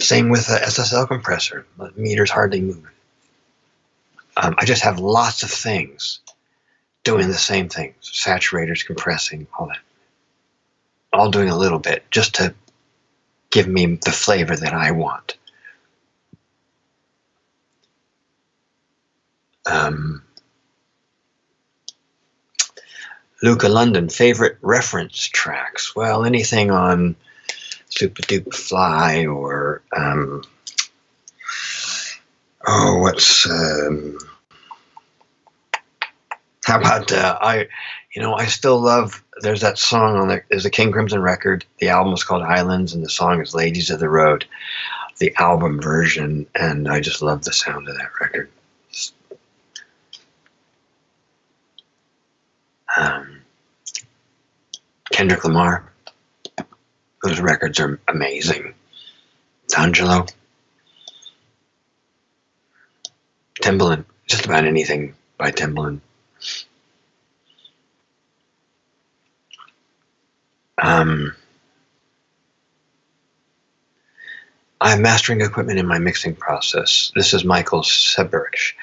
Same with the SSL compressor. The meter's hardly moving. I just have lots of things doing the same things. Saturators, compressing, all that. All doing a little bit just to give me the flavor that I want. Luca London, favorite reference tracks? Well, anything on Super Duper Fly or how about I still love. There's that song on there. There's a King Crimson record. The album is called Islands, and the song is Ladies of the Road, the album version, and I just love the sound of that record. Kendrick Lamar, those records are amazing. D'Angelo, Timbaland, just about anything by Timbaland. I have mastering equipment in my mixing process. This is Michael Seberich.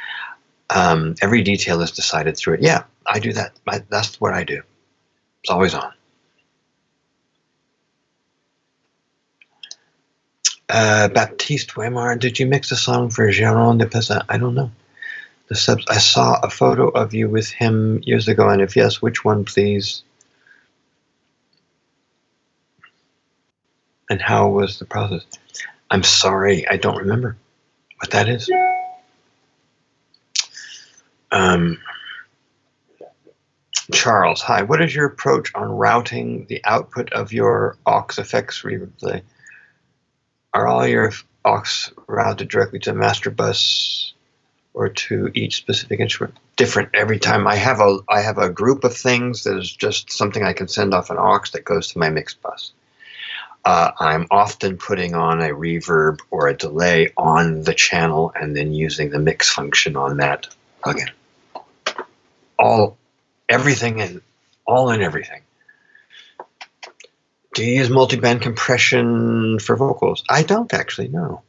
Every detail is decided through it. Yeah, I do that. That's what I do. It's always on. Baptiste Weimar, did you mix a song for Jérôme de Pessa? I don't know. I saw a photo of you with him years ago, and if yes, which one, please? And how was the process? I'm sorry, I don't remember what that is. Charles, hi. What is your approach on routing the output of your aux effects replay? Are all your aux routed directly to the master bus or to each specific instrument. Different every time. I have a group of things that is just something I can send off an aux that goes to my mix bus. I'm often putting on a reverb or a delay on the channel and then using the mix function on that plugin. Everything and all in everything. Do you use multiband compression for vocals? I don't actually know.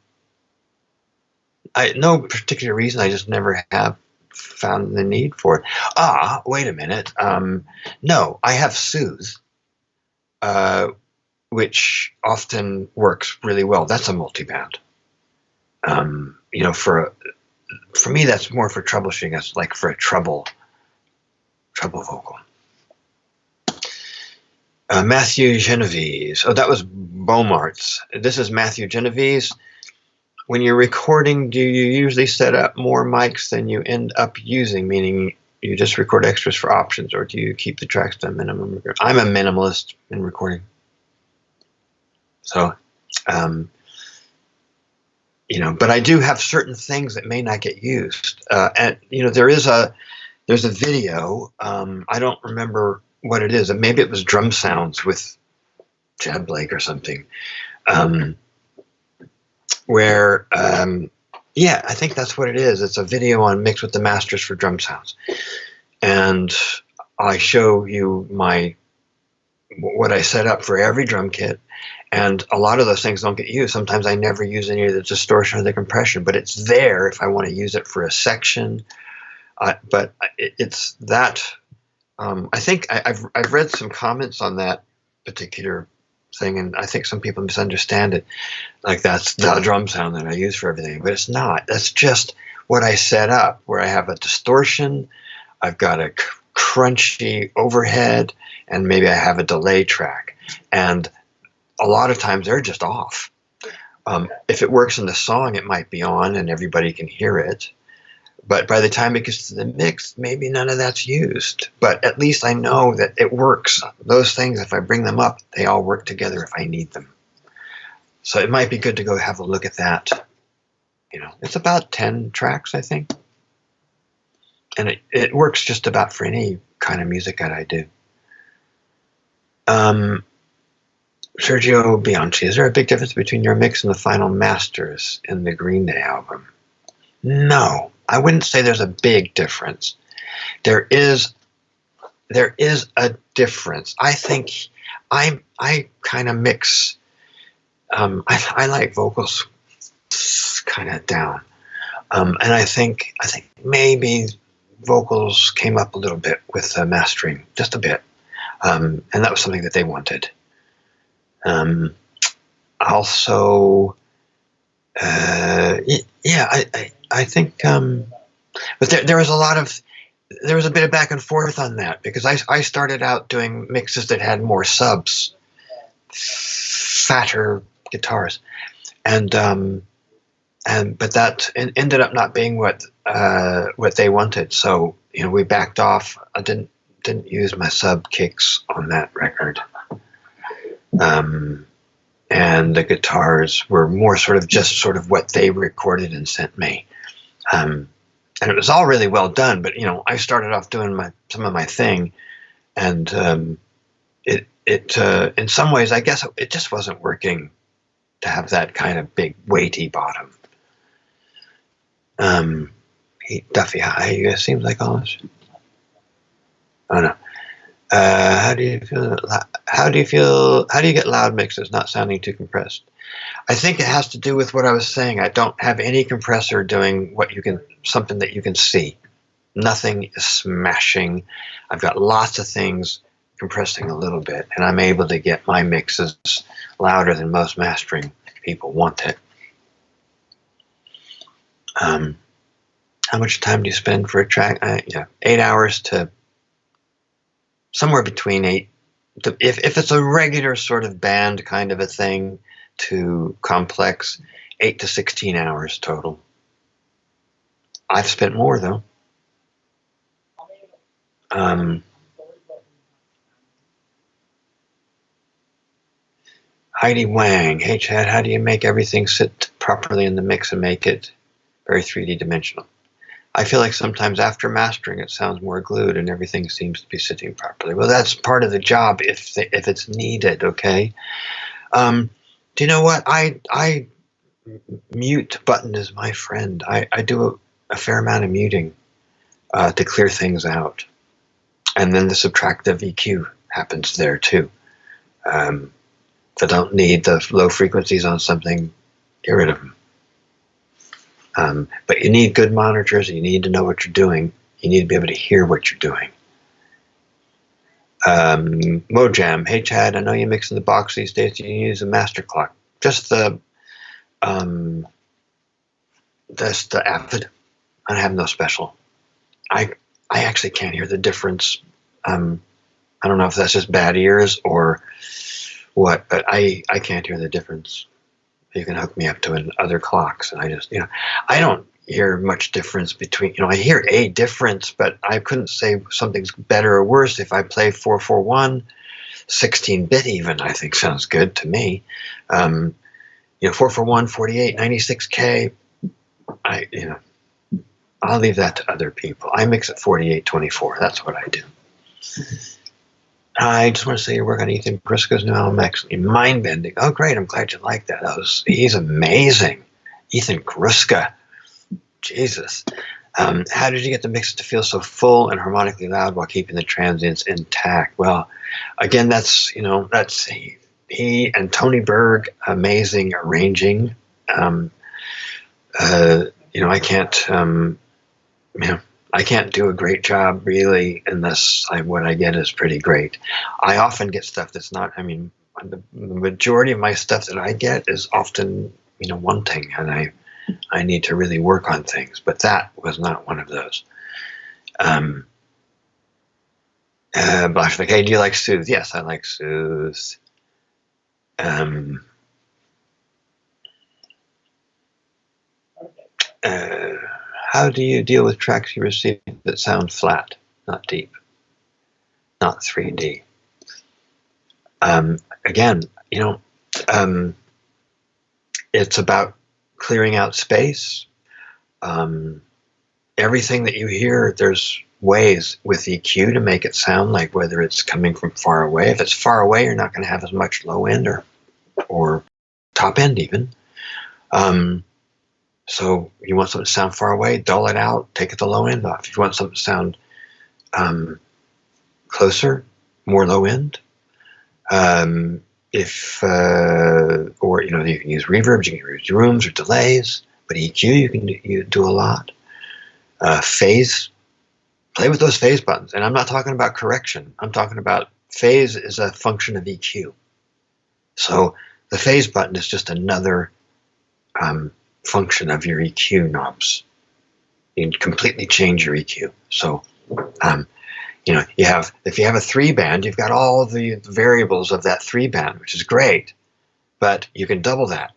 No particular reason. I just never have found the need for it. Wait a minute. No, I have Soothe, which often works really well. That's a multiband. For me, that's more for troubleshooting. That's like for a treble vocal. Matthew Genovese. Oh, that was Beaumart's. This is Matthew Genovese. When you're recording, do you usually set up more mics than you end up using, meaning you just record extras for options, or do you keep the tracks to a minimum? I'm a minimalist in recording. So, but I do have certain things that may not get used. And, there's a video, I don't remember what it is. Maybe it was drum sounds with Tchad Blake or something. Where, I think that's what it is. It's a video on Mix with the Masters for drum sounds. And I show you what I set up for every drum kit. And a lot of those things don't get used. Sometimes I never use any of the distortion or the compression, but it's there if I want to use it for a section. But it's that. I think I've read some comments on that particular thing, and I think some people misunderstand it. Like that's the drum sound that I use for everything, but it's not. That's just what I set up, where I have a distortion, I've got a crunchy overhead, and maybe I have a delay track. And a lot of times they're just off. If it works in the song, it might be on and everybody can hear it. But by the time it gets to the mix, maybe none of that's used. But at least I know that it works. Those things, if I bring them up, they all work together if I need them. So it might be good to go have a look at that. It's about 10 tracks, I think. And it works just about for any kind of music that I do. Sergio Bianchi, is there a big difference between your mix and the final masters in the Green Day album? No, I wouldn't say there's a big difference. There is a difference. I think I kind of mix. I like vocals kind of down, and I think maybe vocals came up a little bit with mastering, just a bit, and that was something that they wanted. Also, I think, but there was a bit of back and forth on that, because I started out doing mixes that had more subs, fatter guitars, but that ended up not being what they wanted. So we backed off. I didn't use my sub kicks on that record. And the guitars were more sort of what they recorded and sent me. And it was all really well done, but I started off doing some of my thing, and it in some ways, I guess it just wasn't working to have that kind of big weighty bottom. Duffy, it seems like all this. Oh no. How do you feel? How do you get loud mixes not sounding too compressed? I think it has to do with what I was saying. I don't have any compressor doing something that you can see. Nothing is smashing. I've got lots of things compressing a little bit, and I'm able to get my mixes louder than most mastering people want it. How much time do you spend for a track? 8 hours to somewhere between 8. If it's a regular sort of band kind of a thing, to complex, 8 to 16 hours total. I've spent more though. Heidi Wang. Hey, Chad, how do you make everything sit properly in the mix and make it very 3D dimensional? I feel like sometimes after mastering, it sounds more glued and everything seems to be sitting properly. Well, that's part of the job if it's needed, okay? Do you know what? I mute button is my friend. I do a fair amount of muting to clear things out. And then the subtractive EQ happens there too. If I don't need the low frequencies on something, get rid of them. But you need good monitors. You need to know what you're doing. You need to be able to hear what you're doing. Mojam, hey Chad, I know you mix in the box these days. You use a master clock. Just the Avid. I have no special. I actually can't hear the difference. I don't know if that's just bad ears or what, but I can't hear the difference. You can hook me up to other clocks, and I just, I don't hear much difference between, I hear a difference, but I couldn't say something's better or worse if I play 441, 16-bit even, I think sounds good to me. 441, 48, 96K, I'll leave that to other people. I mix at 48, 24. That's what I do. I just want to say your work on Ethan Briscoe's new album, actually mind-bending. Oh, great. I'm glad you like that. He's amazing. Ethan Gruska. Jesus. How did you get the mix to feel so full and harmonically loud while keeping the transients intact? Well, again, that's he and Tony Berg, amazing arranging. I can't do a great job really unless what I get is pretty great. I often get stuff that's not, the majority of my stuff that I get is often, wanting, and I need to really work on things, but that was not one of those. Blash, like, hey, do you like Soothe? Yes, I like Soothe. How do you deal with tracks you receive that sound flat, not deep, not 3D? Again, it's about clearing out space. Everything that you hear, there's ways with EQ to make it sound like whether it's coming from far away. If it's far away, you're not going to have as much low end or top end even. So you want something to sound far away, dull it out, take the low end off. If you want something to sound closer, more low end. You can use reverbs, you can use rooms or delays, but EQ you do a lot. Phase, play with those phase buttons. And I'm not talking about correction. I'm talking about phase is a function of EQ. So the phase button is just another function of your EQ knobs. You can completely change your EQ. So, if you have a 3-band, you've got all the variables of that 3-band, which is great, but you can double that.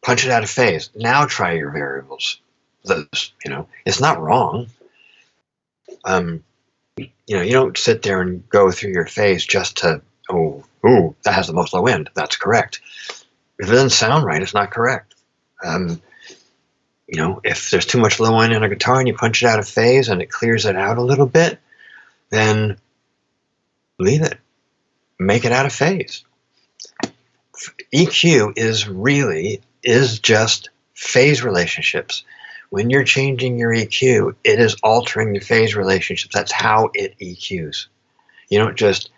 Punch it out of phase. Now try your variables. Those, it's not wrong. You don't sit there and go through your phase just to, that has the most low end. That's correct. If it doesn't sound right, it's not correct. If there's too much low end on a guitar and you punch it out of phase and it clears it out a little bit, then leave it. Make it out of phase. EQ is just phase relationships. When you're changing your EQ, it is altering the phase relationships. That's how it EQs. You don't just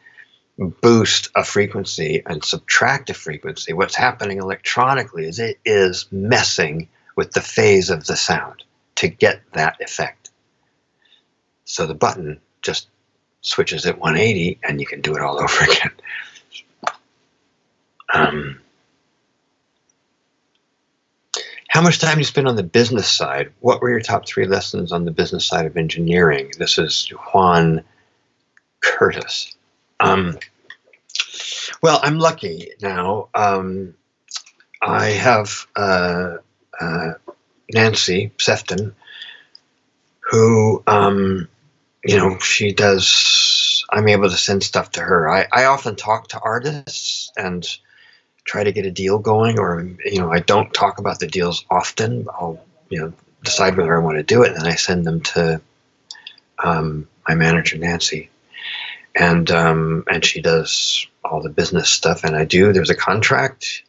boost a frequency and subtract a frequency. What's happening electronically is it is messing with the phase of the sound to get that effect. So the button just switches at 180 and you can do it all over again. How much time do you spend on the business side? What were your top 3 lessons on the business side of engineering? This is Juan Curtis. Well, I'm lucky now. I have Nancy Sefton, who, she does, I'm able to send stuff to her. I often talk to artists and try to get a deal going, or I don't talk about the deals often. I'll decide whether I want to do it, and then I send them to my manager Nancy, and she does all the business stuff, and there's a contract.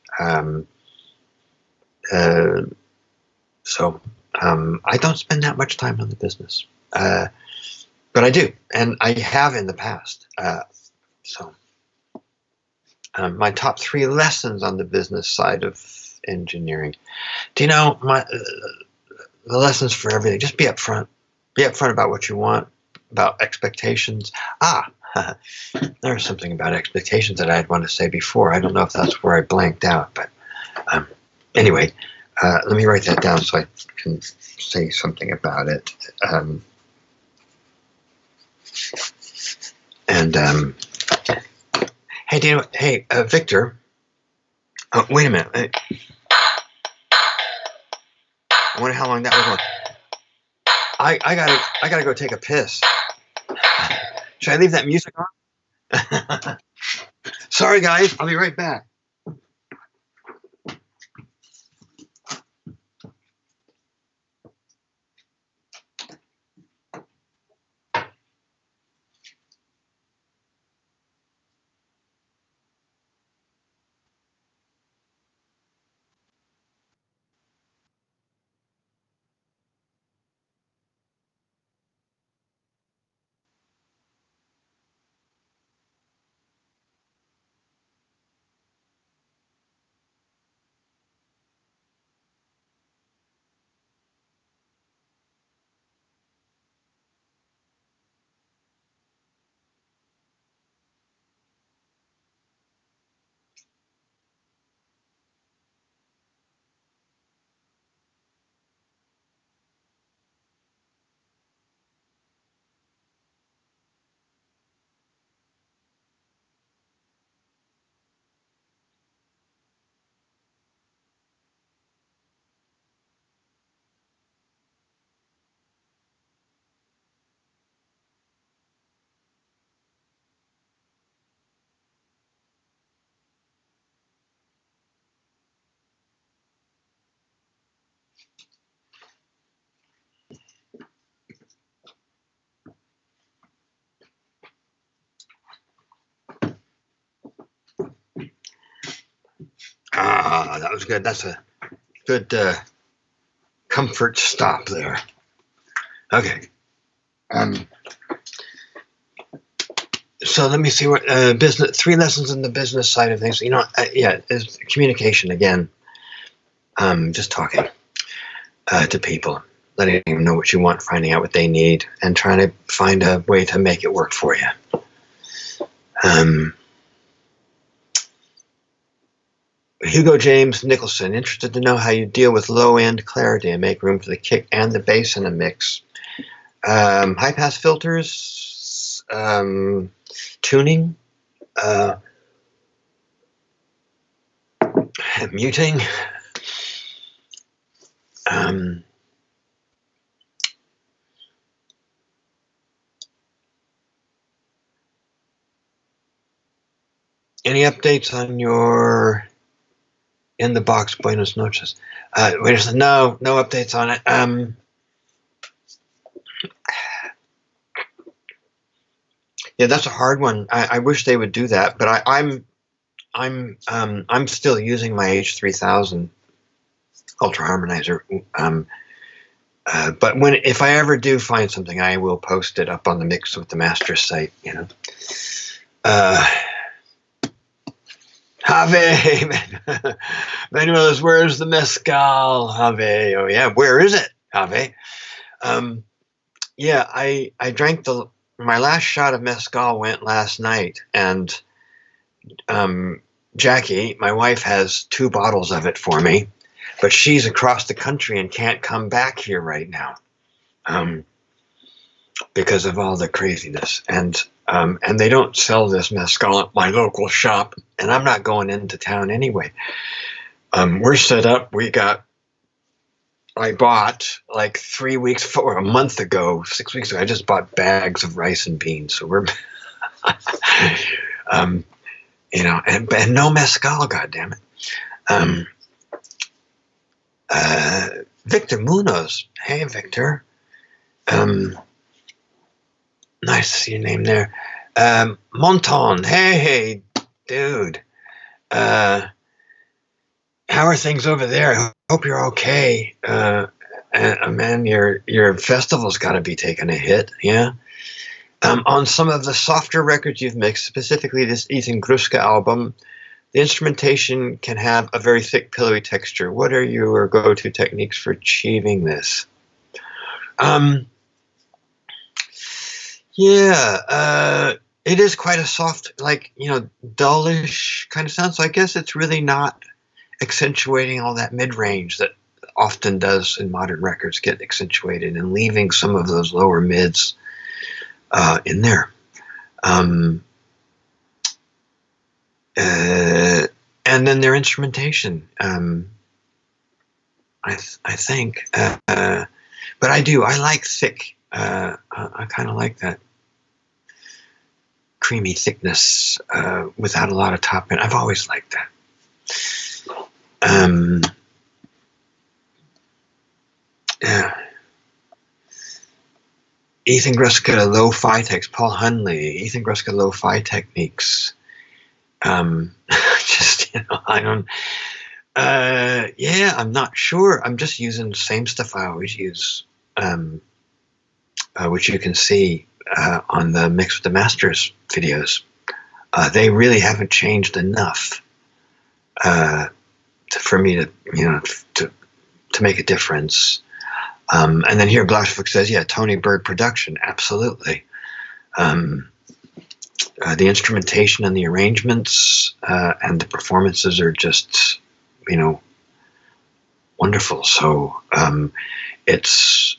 So I don't spend that much time on the business, but I do, and I have in the past. My top 3 lessons on the business side of engineering. Do you know the lessons for everything? Just be upfront. Be upfront about what you want, about expectations. There's something about expectations that I'd want to say before. I don't know if that's where I blanked out, but anyway, let me write that down so I can say something about it. Hey, Victor. Oh, wait a minute. I wonder how long that was. I gotta go take a piss. Should I leave that music on? Sorry, guys. I'll be right back. That was good. That's a good comfort stop there. Okay. So let me see what business. 3 lessons in the business side of things. Is communication again. Just talking to people, letting them know what you want, finding out what they need, and trying to find a way to make it work for you. Hugo James Nicholson, interested to know how you deal with low-end clarity and make room for the kick and the bass in a mix. High-pass filters, tuning, muting, any updates on your in the box Buenos Noches? No updates on it. Yeah, that's a hard one. I wish they would do that, but I'm still using my H3000 Ultra Harmonizer. But if I ever do find something, I will post it up on the Mix with the Master site. Have, Manuel, where's the mezcal? Have, oh yeah, where is it? Have. Yeah, I drank my last shot of mezcal went last night, and Jackie, my wife, has 2 bottles of it for me, but she's across the country and can't come back here right now because of all the craziness. And they don't sell this mezcal at my local shop, and I'm not going into town anyway. We're set up. I bought like 3 weeks or a month ago, 6 weeks ago, I just bought bags of rice and beans. So we're, and no mezcal, goddammit. Um, Victor Munoz. Hey, Victor. Nice to see your name there. Monton. Hey, dude. How are things over there? I hope you're okay. Man, your festival's got to be taking a hit, yeah? On some of the softer records you've mixed, specifically this Ethan Gruska album, the instrumentation can have a very thick, pillowy texture. What are your go-to techniques for achieving this? It is quite a soft, like, dullish kind of sound. So I guess it's really not accentuating all that mid-range that often does in modern records get accentuated, and leaving some of those lower mids in there. And then their instrumentation, I think. But I like thick. I kind of like that creamy thickness without a lot of top end. I've always liked that. Yeah. Ethan Gruska lo-fi techniques. Paul Hunley. Ethan Gruska lo-fi techniques. I don't. I'm not sure. I'm just using the same stuff I always use, which you can see on the Mix with the Masters videos. They really haven't changed enough for me to make a difference. And then here Blackfoot says, yeah, Tony Bird production, absolutely. The instrumentation and the arrangements and the performances are just, wonderful. So it's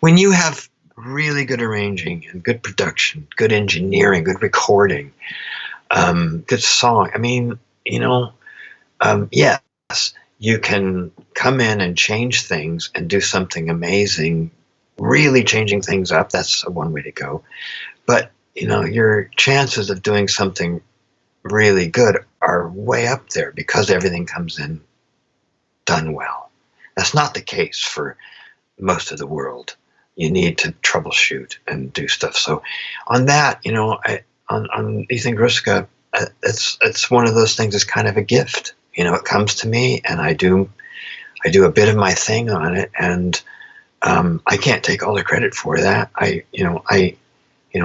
when you have really good arranging and good production, good engineering, good recording, good song. I mean, yes, you can come in and change things and do something amazing, really changing things up. That's one way to go. But, your chances of doing something really good are way up there because everything comes in done well. That's not the case for most of the world. You need to troubleshoot and do stuff. So on that, on Ethan Gruska, it's one of those things that's kind of a gift. It comes to me and I do a bit of my thing on it, and I can't take all the credit for that. I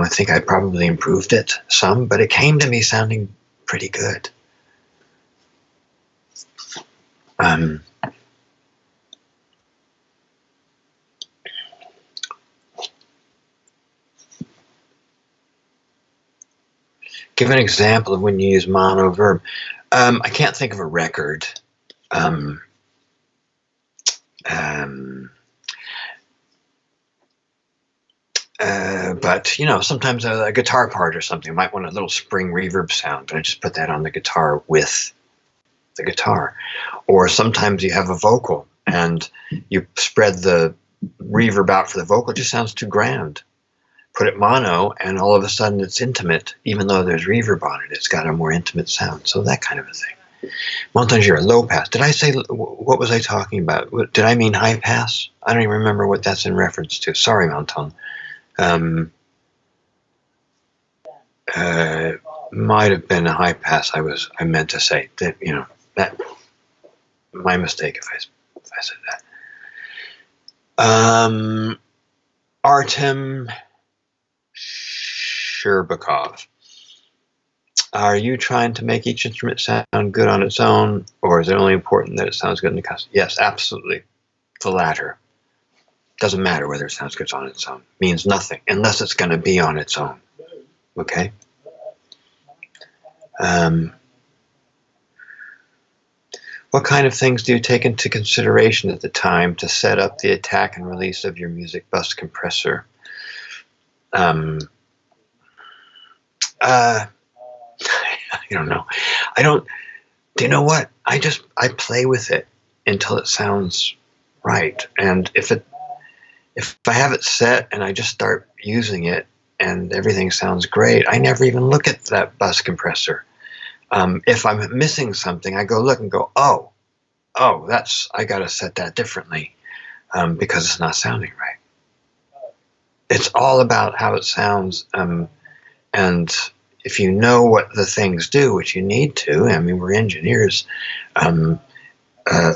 think I probably improved it some, but it came to me sounding pretty good. Give an example of when you use mono verb. I can't think of a record. But sometimes a guitar part or something might want a little spring reverb sound, but I just put that on the guitar with the guitar. Or sometimes you have a vocal and you spread the reverb out for the vocal. It just sounds too grand. Put it mono and all of a sudden it's intimate, even though there's reverb on it. It's got a more intimate sound. So that kind of a thing. Montagne, low pass. Did I say, what was I talking about? Did I mean high pass? I don't even remember what that's in reference to. Sorry, Montagne. Might have been a high pass. I meant to say that, that my mistake if I said that. Artem Sherbakov. Are you trying to make each instrument sound good on its own, or is it only important that it sounds good in the custom? Yes, absolutely. The latter. Doesn't matter whether it sounds good on its own. Means nothing unless it's going to be on its own. Okay? What kind of things do you take into consideration at the time to set up the attack and release of your music bus compressor? I don't know. Do you know what? I play with it until it sounds right. And if I have it set and I just start using it and everything sounds great, I never even look at that bus compressor. If I'm missing something, I go look and go, oh, I got to set that differently because it's not sounding right. It's all about how it sounds, and if you know what the things do, which you need to, I mean, we're engineers. Um, uh,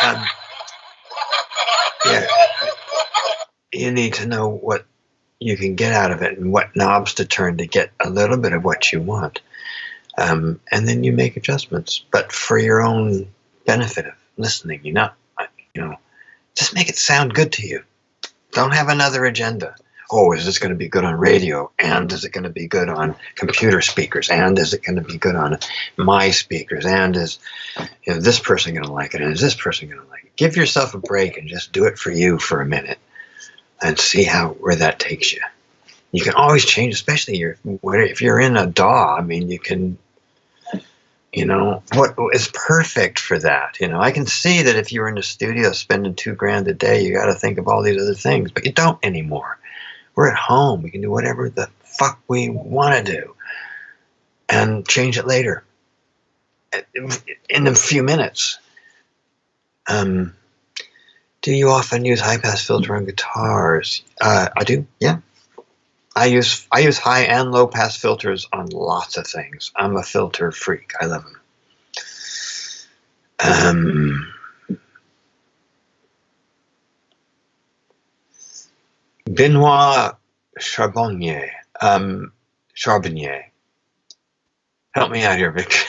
um, yeah, you need to know what you can get out of it and what knobs to turn to get a little bit of what you want. And then you make adjustments, but for your own benefit of listening. Just make it sound good to you. Don't have another agenda. Oh, is this going to be good on radio? And is it going to be good on computer speakers? And is it going to be good on my speakers? And is this person going to like it? And is this person going to like it? Give yourself a break and just do it for you for a minute and see where that takes you. You can always change, especially if you're in a DAW. I mean, you can, what is perfect for that? I can see that if you were in the studio spending $2,000 a day, you got to think of all these other things, but you don't anymore. We're at home. We can do whatever the fuck we want to do and change it later in a few minutes. Do you often use high pass filter on guitars? I do, yeah. I use high and low pass filters on lots of things. I'm a filter freak. I love them. Benoit Charbonnier. Charbonnier. Help me out here, Vic.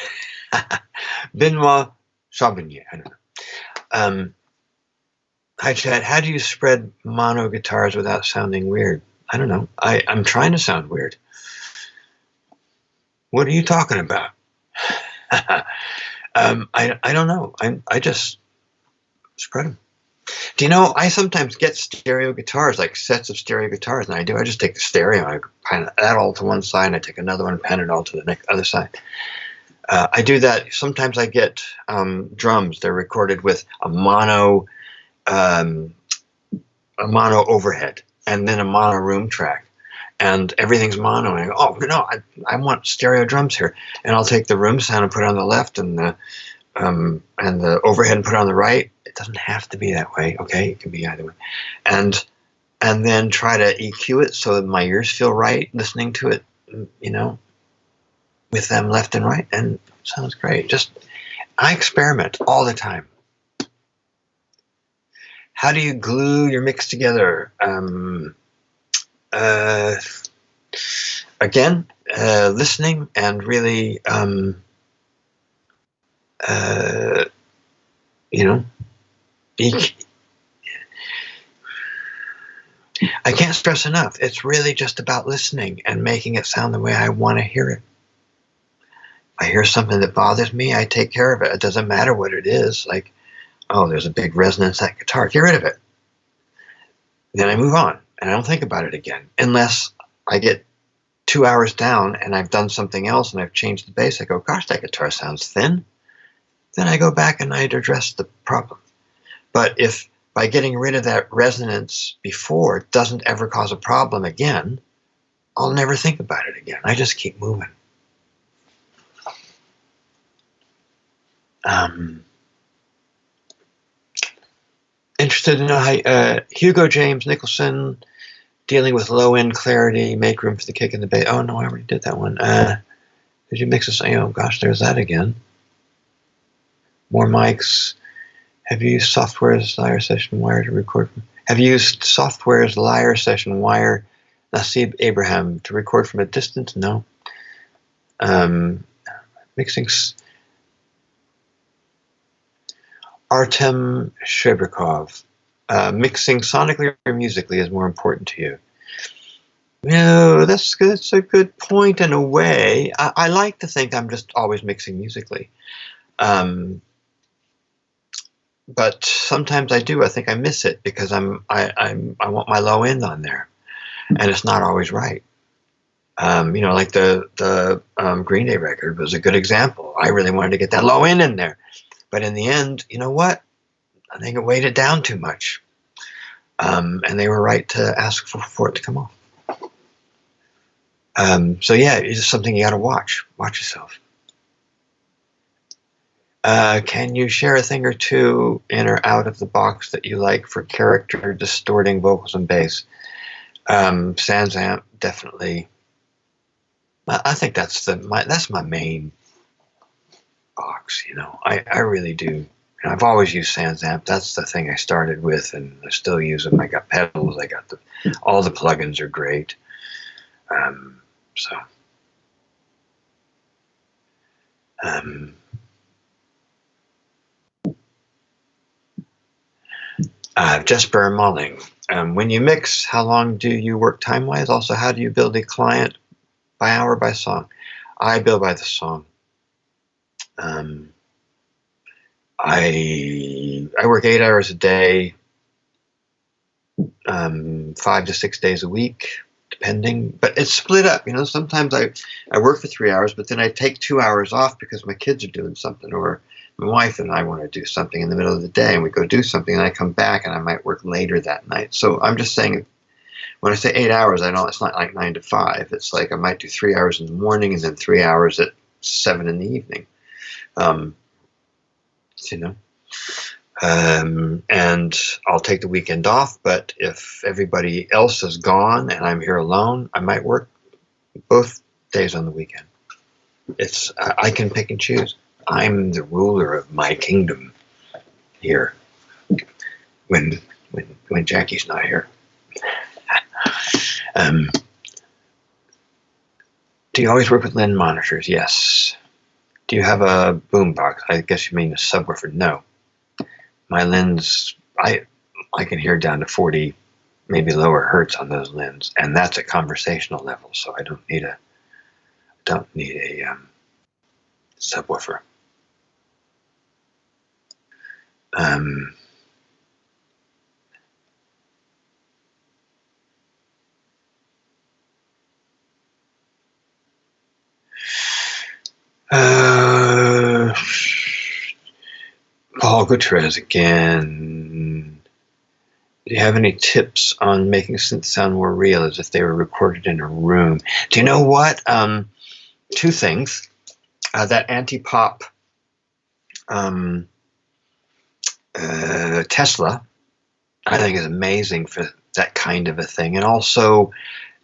Benoit Charbonnier. I don't know. Hi, Chad. How do you spread mono guitars without sounding weird? I don't know. I'm trying to sound weird. What are you talking about? I don't know. I just spread them. Do you know, I sometimes get stereo guitars, like sets of stereo guitars, and I just take the stereo, I pan that all to one side, and I take another one and pan it all to the other side. I do that. Sometimes I get drums. They're recorded with a mono overhead and then a mono room track, and everything's mono. And I go, oh no, I want stereo drums here, and I'll take the room sound and put it on the left, and the overhead and put it on the right. It doesn't have to be that way, okay? It can be either way, and then try to EQ it so that my ears feel right listening to it, with them left and right, and it sounds great. I experiment all the time. How do you glue your mix together? Again, listening and really, I can't stress enough. It's really just about listening and making it sound the way I want to hear it. If I hear something that bothers me, I take care of it. It doesn't matter what it is. Like, oh, there's a big resonance at guitar. Get rid of it. Then I move on, and I don't think about it again. Unless I get 2 hours down and I've done something else and I've changed the bass. I go, gosh, that guitar sounds thin. Then I go back and I'd address the problem. But if by getting rid of that resonance before it doesn't ever cause a problem again, I'll never think about it again. I just keep moving. Interested to know how Hugo James Nicholson, dealing with low-end clarity, make room for the kick in the bass. Oh, no, I already did that one. Did you mix this? Oh, gosh, there's that again. More mics. Have you used Software's Lyre Session Wire to record from? Have you used Software's Lyre Session Wire, Nasib Abraham, to record from a distance? No. Mixing. Artem Shebrakov. Mixing sonically or musically is more important to you. No, that's a good point in a way. I like to think I'm just always mixing musically. But sometimes I do. I think I miss it because I want my low end on there, and it's not always right. Like the Green Day record was a good example. I really wanted to get that low end in there, but in the end, you know what? I think it weighed it down too much, and they were right to ask for it to come off. So yeah, it's something you got to watch. Watch yourself. Can you share a thing or two in or out of the box that you like for character distorting vocals and bass? Sans amp, definitely. I think that's my main box. I really do. And I've always used Sans amp. That's the thing I started with, and I still use them. I got pedals. I got all the plugins are great. So. Jesper Malling. When you mix, how long do you work time-wise? Also, how do you build a client by hour, by song? I build by the song. I work 8 hours a day, 5 to 6 days a week, depending. But it's split up. Sometimes I work for 3 hours, but then I take 2 hours off because my kids are doing something, or my wife and I want to do something in the middle of the day, and we go do something, and I come back and I might work later that night. So I'm just saying, when I say 8 hours, it's not like 9 to 5. It's like I might do 3 hours in the morning and then 3 hours at 7 in the evening. And I'll take the weekend off, but if everybody else is gone and I'm here alone, I might work both days on the weekend. I can pick and choose. I'm the ruler of my kingdom here when Jackie's not here. Do you always work with Lin monitors? Yes. Do you have a boombox? I guess you mean a subwoofer. No. My Lins, I can hear down to 40, maybe lower hertz on those Lins, and that's at conversational level. So I don't need a subwoofer. Paul Gutierrez again. Do you have any tips on making synths sound more real, as if they were recorded in a room? Do you know what? Two things. That anti-pop Tesla, I think, is amazing for that kind of a thing. And also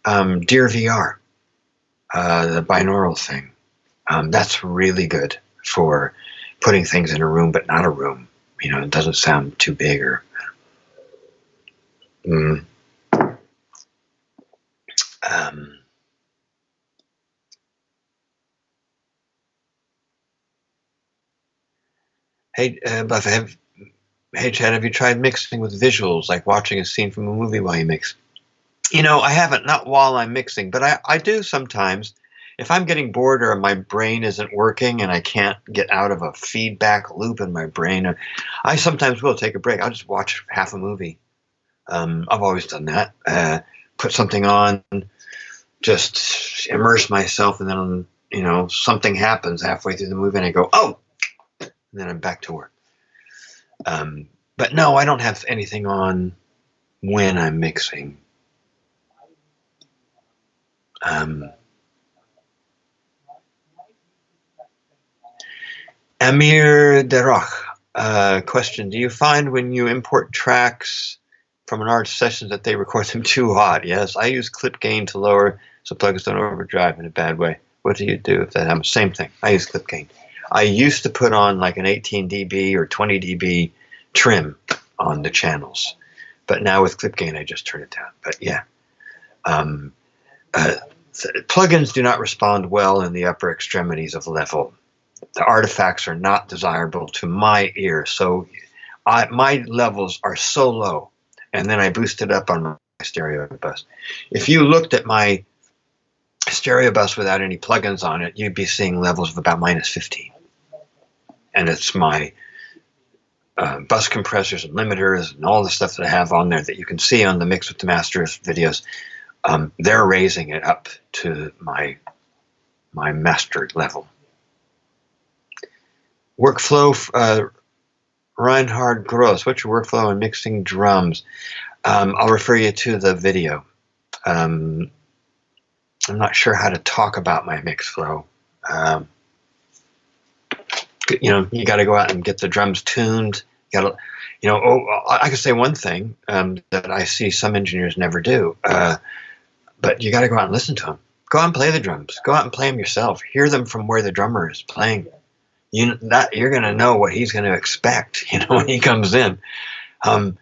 Dear VR, the binaural thing. That's really good for putting things in a room, but not a room. It doesn't sound too big or. Hey, Buff, hey, Chad, have you tried mixing with visuals, like watching a scene from a movie while you mix? I haven't, not while I'm mixing, but I do sometimes. If I'm getting bored or my brain isn't working and I can't get out of a feedback loop in my brain, I sometimes will take a break. I'll just watch half a movie. I've always done that. Put something on, just immerse myself, and then, something happens halfway through the movie and I go, oh, and then I'm back to work. But no, I don't have anything on when I'm mixing. Amir Derach, question. Do you find when you import tracks from an artist session that they record them too hot? Yes, I use clip gain to lower so plugins don't overdrive in a bad way. What do you do if that happens? Same thing. I use clip gain. I used to put on like an 18 dB or 20 dB trim on the channels, but now with clip gain I just turn it down. But yeah, plugins do not respond well in the upper extremities of level. The artifacts are not desirable to my ear, so my levels are so low, and then I boost it up on my stereo bus. If you looked at my stereo bus without any plugins on it, you'd be seeing levels of about -15. And it's my bus compressors and limiters and all the stuff that I have on there that you can see on the Mix with the Masters videos. They're raising it up to my mastered level. Workflow, Reinhard Gross, what's your workflow in mixing drums? I'll refer you to the video. I'm not sure how to talk about my mix flow. Um, you got to go out and get the drums tuned. You got to, I can say one thing that I see some engineers never do, but you got to go out and listen to them. Go out and play the drums. Go out and play them yourself. Hear them from where the drummer is playing. You're going to know what he's going to expect, when he comes in, and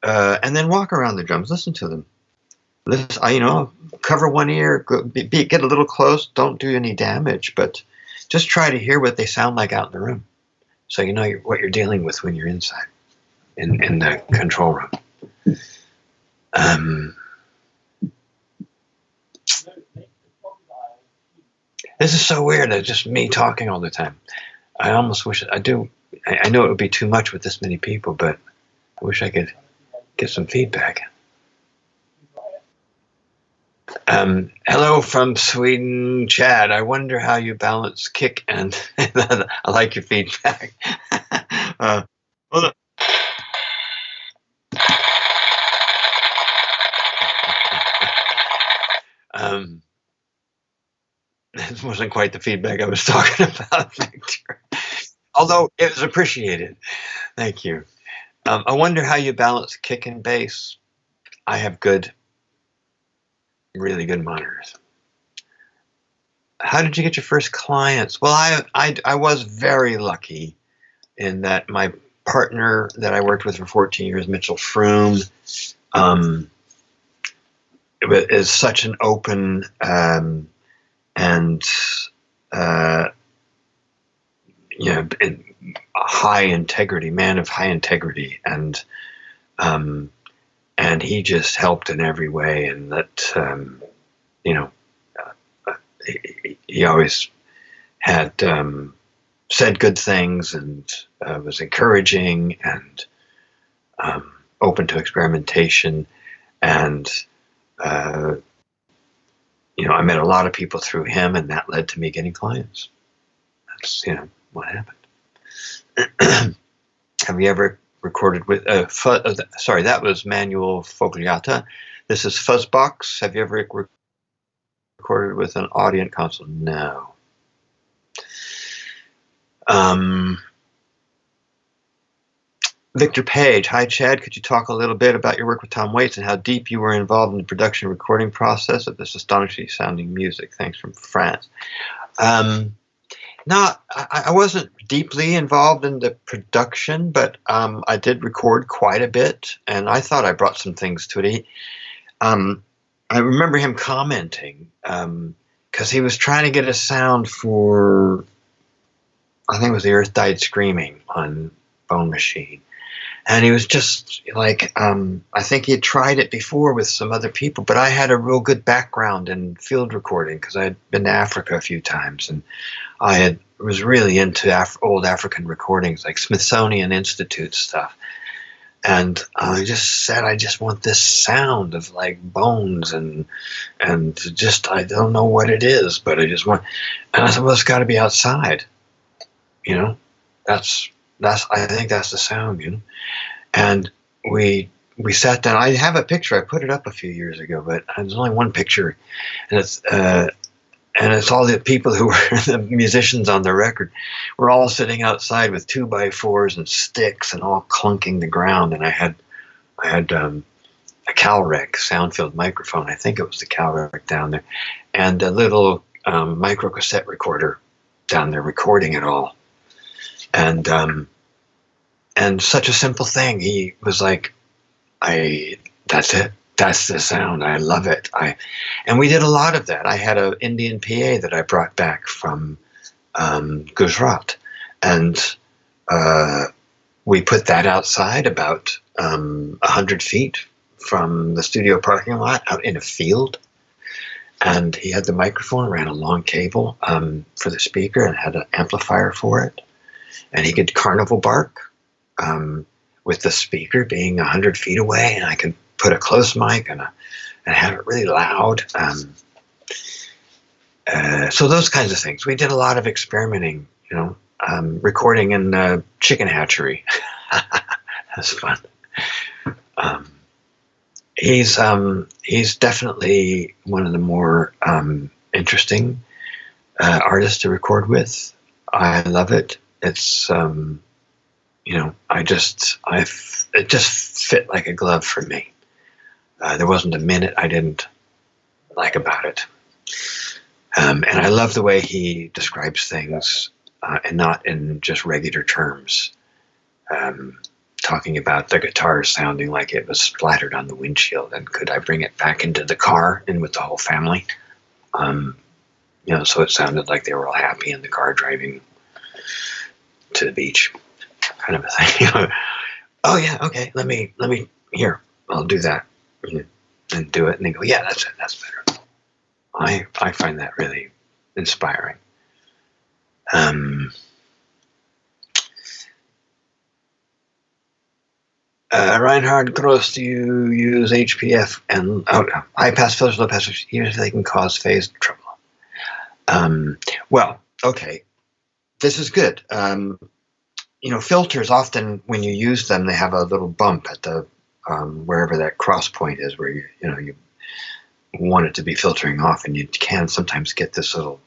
then walk around the drums, listen to them. Cover one ear, get a little close. Don't do any damage, but just try to hear what they sound like out in the room, so you know what you're dealing with when you're inside in the control room. This is so weird. It's just me talking all the time. I almost wish I do. I know it would be too much with this many people, but I wish I could get some feedback. Hello from Sweden, Chad. I wonder how you balance kick and I like your feedback. Hold on. This wasn't quite the feedback I was talking about, Victor. Although it was appreciated. Thank you. I wonder how you balance kick and bass. I have really good monitors. How did you get your first clients? Well, I was very lucky in that my partner that I worked with for 14 years, Mitchell Froome, is such an open and high integrity man of high integrity, and he just helped in every way, and that he always had said good things and was encouraging and open to experimentation, and I met a lot of people through him, and that led to me getting clients. That's what happened. Have you ever recorded with sorry, that was Manuel Fogliata. This is Fuzzbox. Have you ever recorded with an audio console? No. Victor Page. Hi, Chad. Could you talk a little bit about your work with Tom Waits and how deep you were involved in the production and recording process of this astonishingly sounding music? Thanks, from France. I wasn't deeply involved in the production, but I did record quite a bit, and I thought I brought some things to it. I remember him commenting because he was trying to get a sound for, I think it was The Earth Died Screaming on Bone Machine. And he was just like, I think he had tried it before with some other people, but I had a real good background in field recording because I had been to Africa a few times, and I was really into old African recordings, like Smithsonian Institute stuff. And I just said, I just want this sound of like bones and just, I don't know what it is, but I just want, and I said, well, it's got to be outside, I think that's the sound, And we sat down. I have a picture. I put it up a few years ago, but there's only one picture, and it's all the people who were the musicians on the record. We're all sitting outside with 2x4s and sticks and all clunking the ground. And I had a Calrec sound-filled microphone. I think it was the Calrec down there, and a little micro cassette recorder down there recording it all. And such a simple thing. He was like, that's it. That's the sound. I love it. And we did a lot of that. I had an Indian PA that I brought back from Gujarat, and we put that outside about 100 feet from the studio parking lot, out in a field. And he had the microphone, ran a long cable for the speaker, and had an amplifier for it. And he could carnival bark with the speaker being 100 feet away, and I could put a close mic and have it really loud. So those kinds of things. We did a lot of experimenting, recording in the chicken hatchery. That's fun. He's definitely one of the more interesting artists to record with. I love it. It's it just fit like a glove for me. There wasn't a minute I didn't like about it. And I love the way he describes things, and not in just regular terms. Talking about the guitar sounding like it was splattered on the windshield, and could I bring it back into the car and with the whole family? So it sounded like they were all happy in the car driving to the beach, kind of a thing. Oh yeah, okay. Let me here. I'll do that, and do it, and they go, yeah, that's it. That's better. I find that really inspiring. Reinhard Gross, do you use HPF and high pass filters, low pass filters? Usually they can cause phase trouble. Well, okay, this is good. Filters often, when you use them, they have a little bump at the wherever that cross point is, where you want it to be filtering off, and you can sometimes get this little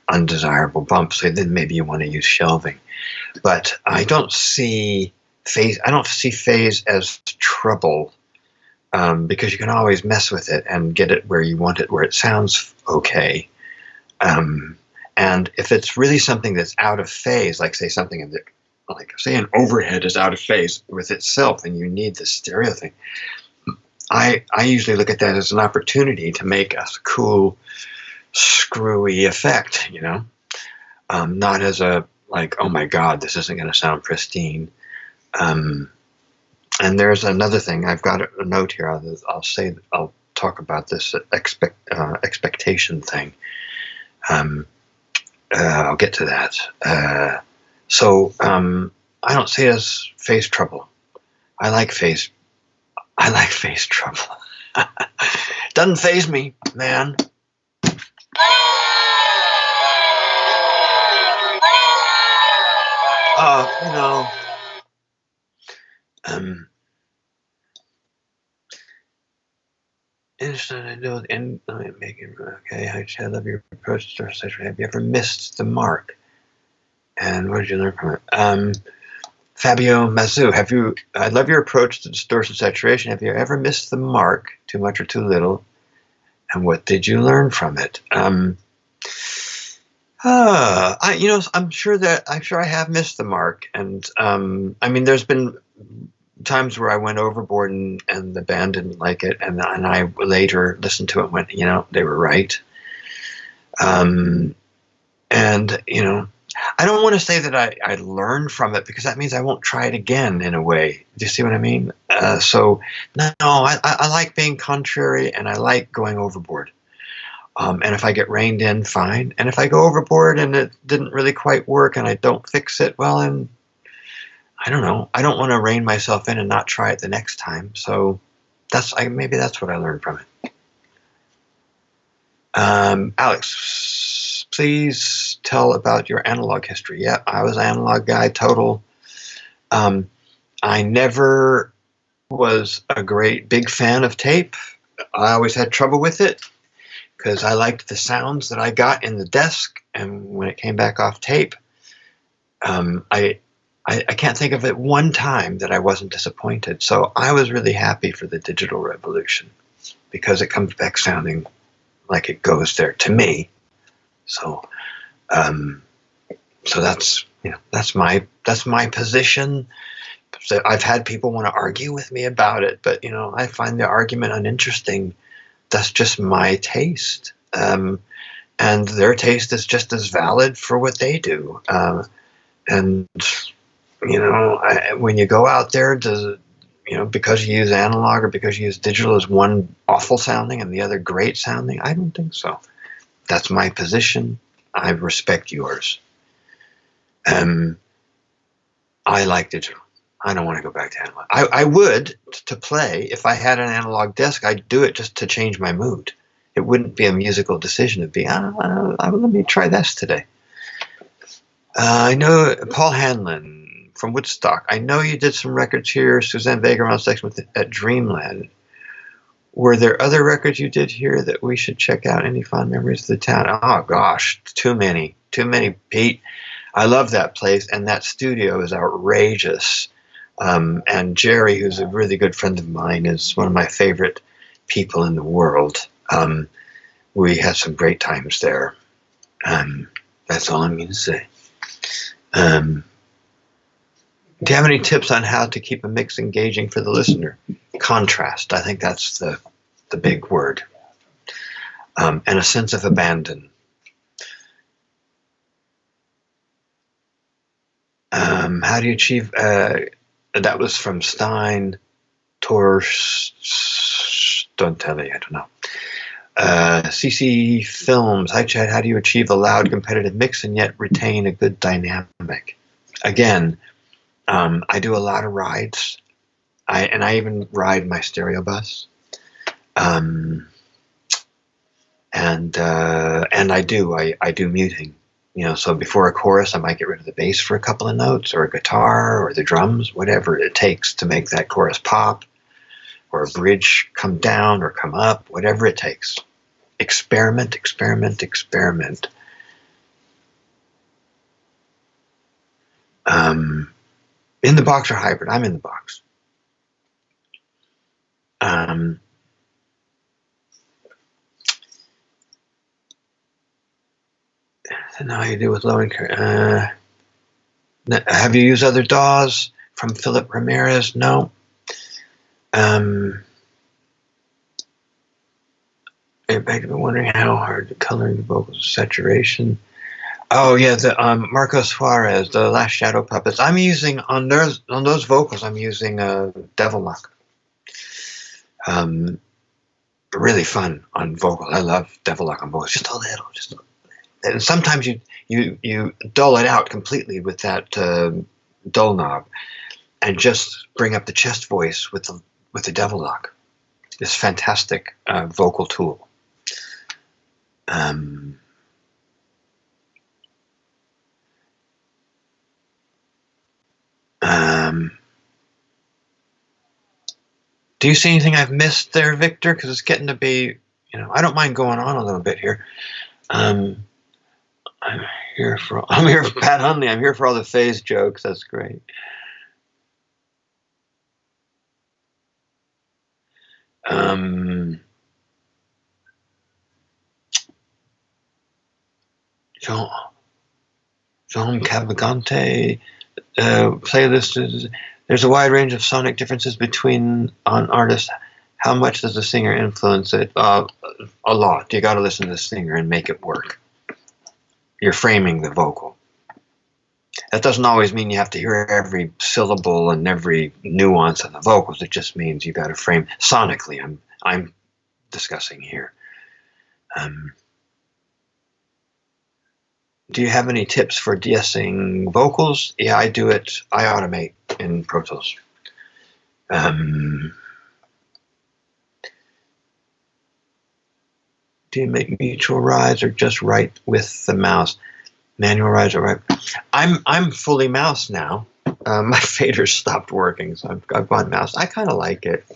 undesirable bump. So then maybe you want to use shelving. But I don't see phase. I don't see phase as trouble, because you can always mess with it and get it where you want it, where it sounds okay. And if it's really something that's out of phase, like say something in the, like say an overhead is out of phase with itself, and you need the stereo thing, I usually look at that as an opportunity to make a cool, screwy effect, not as a like, oh my God, this isn't going to sound pristine. And there's another thing. I've got a note here. I'll talk about this expectation thing. I'll get to that. So I don't see it as phase trouble. I like phase trouble. Doesn't phase me, man. You know. Interesting. I know. And let me make it okay. I love your approach to session. Have you ever missed the mark? And what did you learn from it? Fabio Mazzu, have you? I love your approach to distortion saturation. Have you ever missed the mark, too much or too little? And what did you learn from it? I'm sure I have missed the mark, and I mean, there's been times where I went overboard and the band didn't like it, and I later listened to it and went, they were right. And I don't want to say that I learned from it, because that means I won't try it again, in a way. Do you see what I mean? So no, I like being contrary, and I like going overboard. And if I get reined in, fine. And if I go overboard and it didn't really quite work and I don't fix it, well, then I don't know. I don't want to rein myself in and not try it the next time. So maybe that's what I learned from it. Alex, please tell about your analog history. Yeah, I was an analog guy, total. I never was a big fan of tape. I always had trouble with it, because I liked the sounds that I got in the desk, and when it came back off tape, I can't think of it one time that I wasn't disappointed. So I was really happy for the digital revolution, because it comes back sounding like it goes there to me. So, so that's my position. So I've had people want to argue with me about it, but I find the argument uninteresting. That's just my taste, and their taste is just as valid for what they do. And when you go out there, because you use analog or because you use digital, is one awful sounding and the other great sounding? I don't think so. That's my position. I respect yours. I like digital. I don't want to go back to analog. I would, to play, if I had an analog desk, I'd do it just to change my mood. It wouldn't be a musical decision. It'd be, let me try this today. I know Paul Hanlon from Woodstock. I know you did some records here, Suzanne Vega on section at Dreamland. Were there other records you did here that we should check out? Any fond memories of the town? Oh gosh, too many, Pete. I love that place, and that studio is outrageous. And Jerry, who's a really good friend of mine, is one of my favorite people in the world. We had some great times there. That's all I'm going to say. Do you have any tips on how to keep a mix engaging for the listener? Contrast. I think that's the big word. And a sense of abandon. How do you achieve? That was from Stein Torstentelli. I don't know. CC Films. Hi, Chad. How do you achieve a loud, competitive mix and yet retain a good dynamic? Again, I do a lot of rides. I even ride my stereo bus. And I do muting. So before a chorus, I might get rid of the bass for a couple of notes, or a guitar, or the drums, whatever it takes to make that chorus pop, or a bridge come down or come up, whatever it takes. Experiment, experiment, experiment. In the box or hybrid? I'm in the box. Now you do with loading. Have you used other DAWs from Philip Ramirez? No. I've been wondering how hard the coloring the vocals, saturation. Oh yeah, the Marco Suarez, the Last Shadow Puppets. I'm using on those vocals. I'm using Devil Lock. Really fun on vocal. I love Devil Lock on vocals. Just a little. And sometimes you dull it out completely with that dull knob, and just bring up the chest voice with the Devil Lock. This fantastic vocal tool. Do you see anything I've missed there, Victor? Because it's getting to be, I don't mind going on a little bit here. I'm here for Pat Hunley. I'm here for all the phase jokes. That's great. Jean Cavagante playlist. There's a wide range of sonic differences between artists. How much does the singer influence it? A lot. You got to listen to the singer and make it work. You're framing the vocal. That doesn't always mean you have to hear every syllable and every nuance of the vocals. It just means you got to frame sonically. I'm discussing here. Do you have any tips for de-essing vocals? Yeah, I do it. I automate in Pro Tools. Do you make mutual rides or just write with the mouse? Manual rides or right? I'm fully mouse now. My faders stopped working, so I've gone mouse. I kind of like it,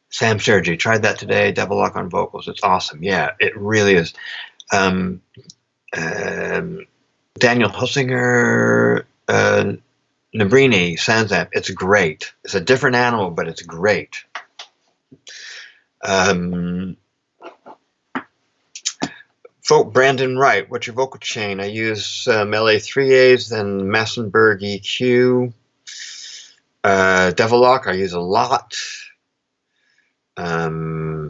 Sam Sergi, tried that today. Devil Lock on vocals. It's awesome. Yeah, it really is. Daniel Hussinger, Nabrini, Sansamp. It's great. It's a different animal, but it's great. Brandon Wright, what's your vocal chain? I use LA3As, then Massenburg EQ. Devil Lock, I use a lot. I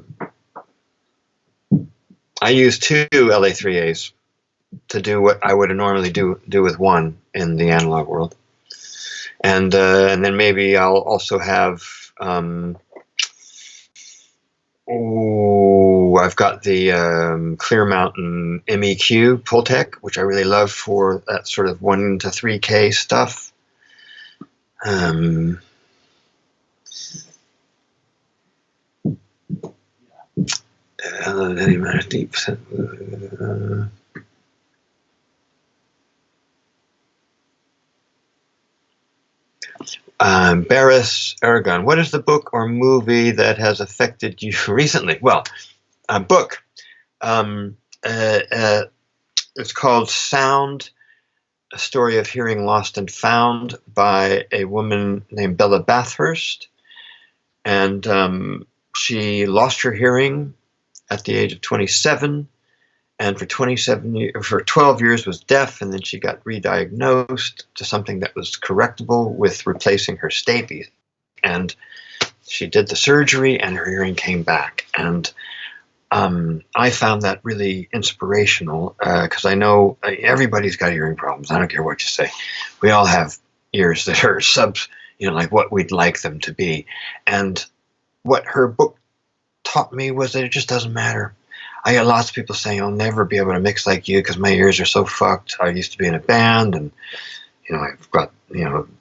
use 2 LA3As to do what I would normally do with 1 in the analog world, and then maybe I'll also have. I've got the Clear Mountain MEQ Pultec, which I really love for that sort of 1 to 3K stuff. Barris Aragon, what is the book or movie that has affected you recently? Well, a book. It's called Sound, A Story of Hearing Lost and Found by a woman named Bella Bathurst. And she lost her hearing at the age of 27, and for 12 years was deaf, and then she got re-diagnosed to something that was correctable with replacing her stapes. And she did the surgery, and her hearing came back. And I found that really inspirational because I know everybody's got hearing problems. I don't care what you say. We all have ears that are like what we'd like them to be. And what her book taught me was that it just doesn't matter. I get lots of people saying, I'll never be able to mix like you because my ears are so fucked. I used to be in a band, and I've got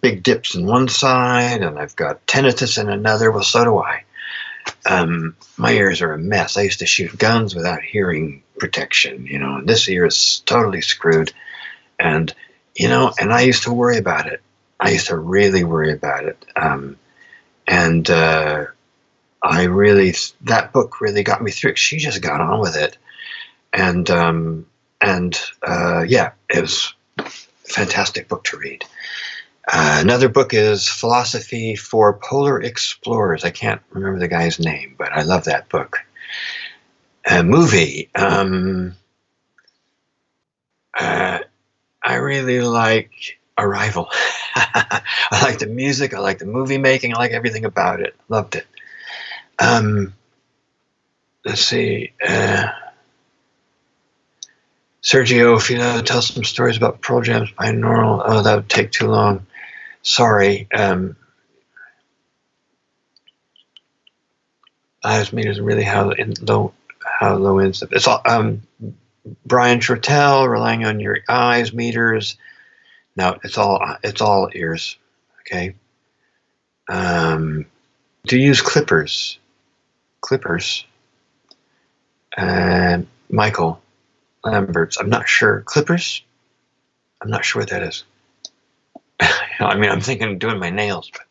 big dips in one side, and I've got tinnitus in another. Well, so do I. My ears are a mess. I used to shoot guns without hearing protection, and this ear is totally screwed. And and I used to worry about it. I used to really worry about it. That book really got me through. She just got on with it, and it was a fantastic book to read. Another book is Philosophy for Polar Explorers. I can't remember the guy's name, but I love that book. A movie. I really like Arrival. I like the music. I like the movie making. I like everything about it. Loved it. Let's see. Sergio, if you tell some stories about Pearl Jam's binaural, that would take too long. Sorry. Eyes meters really how low ends. It's all Brian Shortell, relying on your eyes meters. No, it's all ears. Okay. Do you use clippers? Michael Lamberts. I'm not sure. Clippers? I'm not sure what that is. I mean, I'm thinking of doing my nails. But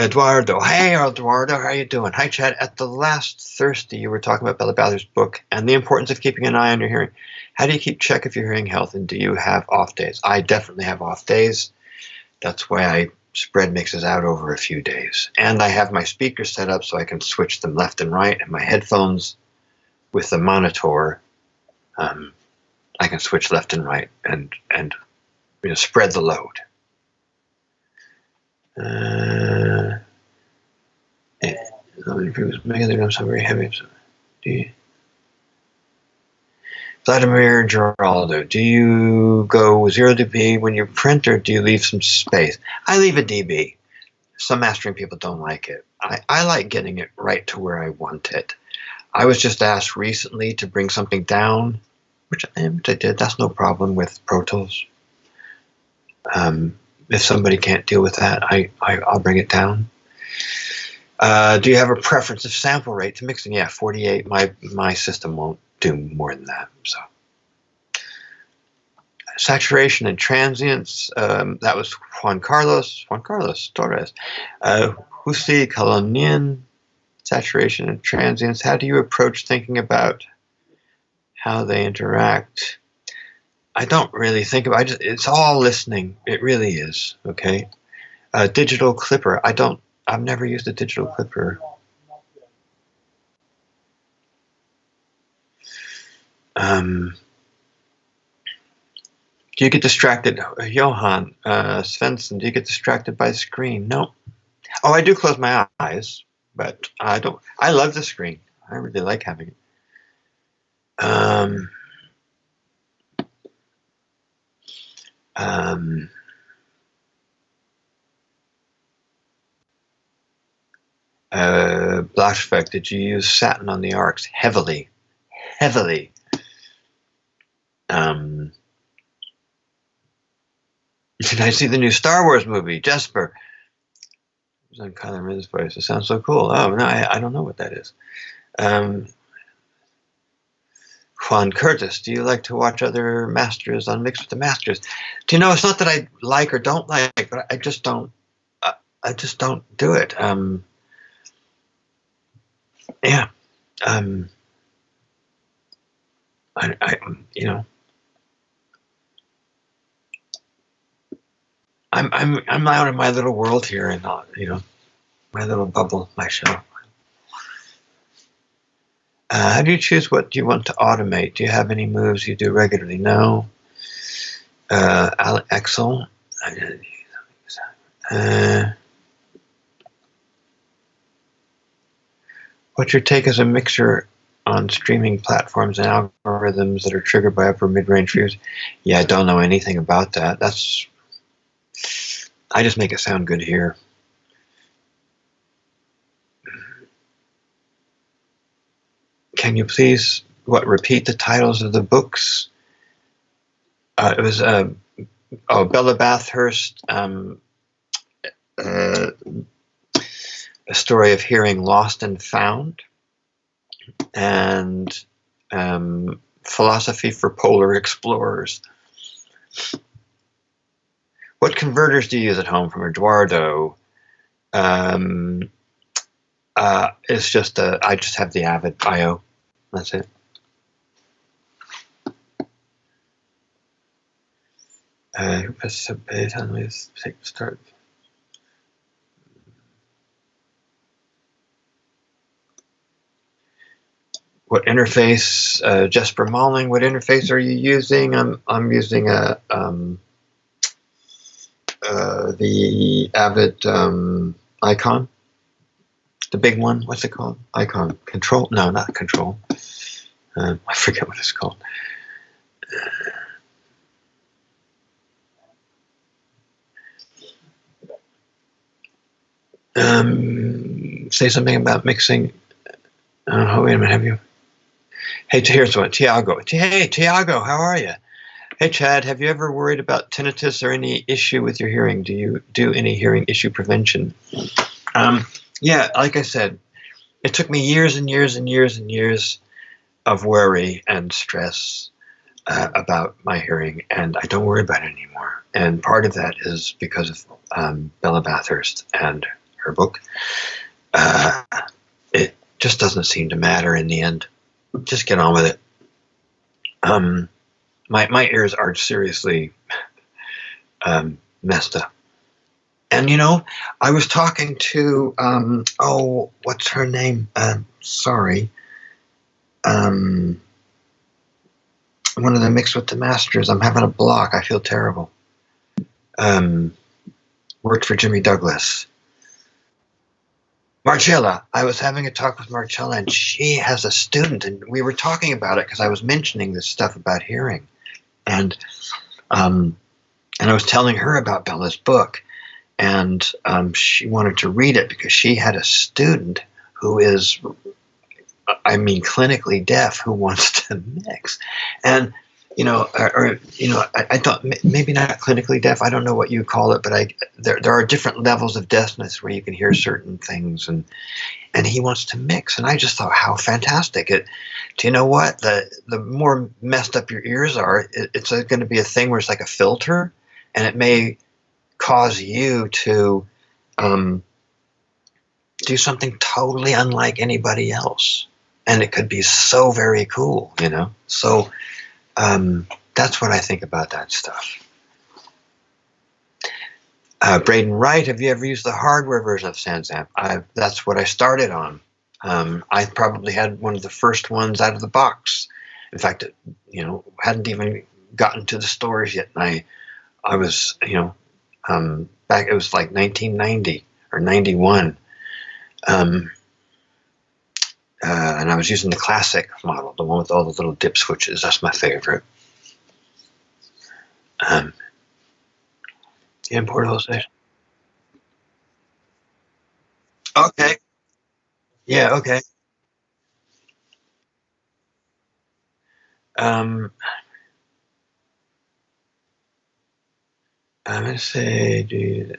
Eduardo. Hey, Eduardo. How are you doing? Hi, Chad. At the last Thursday, you were talking about Bella Bathurst's book and the importance of keeping an eye on your hearing. How do you keep check of your hearing health, and do you have off days? I definitely have off days. That's why I spread mixes out over a few days. And I have my speakers set up so I can switch them left and right, and my headphones with the monitor, I can switch left and right and spread the load. Very heavy. Vladimir Geraldo, do you go 0 dB when you print, or do you leave some space? I leave a dB. Some mastering people don't like it. I like getting it right to where I want it. I was just asked recently to bring something down, which I did. That's no problem with Pro Tools. If somebody can't deal with that, I'll bring it down. Do you have a preference of sample rate to mixing? Yeah, 48. My system won't do more than that. So saturation and transients. That was Juan Carlos Torres. Husi Kalonian. Saturation and transients. How do you approach thinking about how they interact? I don't really think about it. It's all listening. It really is. Okay. Digital clipper. I've never used a digital clipper. Do you get distracted? Johan Svensson, do you get distracted by the screen? No. Oh, I do close my eyes, but I don't. I love the screen. I really like having it. Blashbeck, did you use satin on the arcs? Heavily. Did I see the new Star Wars movie? Jesper. It was on Kyler Murray's voice. It sounds so cool. Oh, no, I don't know what that is. Juan Curtis, do you like to watch other masters on Mix with the Masters? Do you know, it's not that I like or don't like, but I just don't. I just don't do it. Yeah. I you know, I'm out in my little world here, and my little bubble, my shell. How do you choose what you want to automate? Do you have any moves you do regularly? No. Excel. Uh, what's your take as a mixer on streaming platforms and algorithms that are triggered by upper mid-range views? Yeah, I don't know anything about that. I just make it sound good here. Can you please repeat the titles of the books? It was Bella Bathurst, a story of hearing lost and found, and Philosophy for Polar Explorers. What converters do you use at home from Eduardo? It's just I just have the Avid IO. That's it. Start. What interface, Jesper Malling? What interface are you using? I'm using the Avid Icon, the big one. What's it called? Icon Control? No, not Control. I forget what it's called. Say something about mixing. Oh, wait a minute. Have you? Hey, here's one. Tiago. Hey, Tiago, how are you? Hey, Chad, have you ever worried about tinnitus or any issue with your hearing? Do you do any hearing issue prevention? Yeah, like I said, it took me years and years and years and years of worry and stress about my hearing, and I don't worry about it anymore. And part of that is because of Bella Bathurst and her book. It just doesn't seem to matter in the end. Just get on with it. My ears are seriously messed up. And I was talking to what's her name? Sorry. One of the Mix with the Masters. I'm having a block. I feel terrible. Worked for Jimmy Douglas. Marcella. I was having a talk with Marcella, and she has a student, and we were talking about it because I was mentioning this stuff about hearing, and I was telling her about Bella's book, and she wanted to read it because she had a student who is, clinically deaf, who wants to mix, and I thought maybe not clinically deaf. I don't know what you call it, but there are different levels of deafness where you can hear certain things, and he wants to mix. And I just thought, how fantastic! Do you know what? The more messed up your ears are, it's going to be a thing where it's like a filter, and it may cause you to do something totally unlike anybody else, and it could be so very cool, So. That's what I think about that stuff. Braden Wright, have you ever used the hardware version of SansAmp? That's what I started on. I probably had one of the first ones out of the box. In fact, it, hadn't even gotten to the stores yet. And I was, back, it was like 1990 or 91. And I was using the classic model, the one with all the little dip switches. That's my favorite. Import Jose. Okay. Yeah. Okay. I'm going to say, do you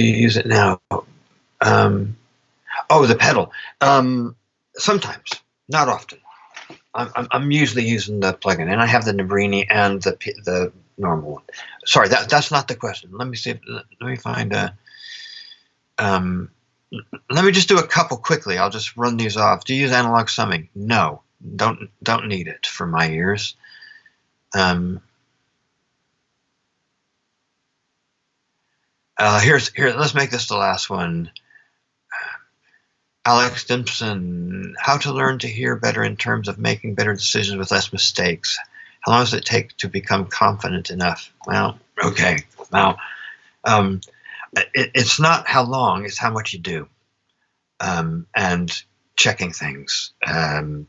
use it now? The pedal. Sometimes, not often. I'm usually using the plugin, and I have the Nabrini and the normal one. Sorry, that's not the question. Let me see. Let me find a. Um, Let me just do a couple quickly. I'll just run these off. Do you use analog summing? No, don't need it for my ears. Here. Let's make this the last one. Alex Dimpson, how to learn to hear better in terms of making better decisions with less mistakes. How long does it take to become confident enough? Well, okay. Now, it's not how long; it's how much you do, and checking things, and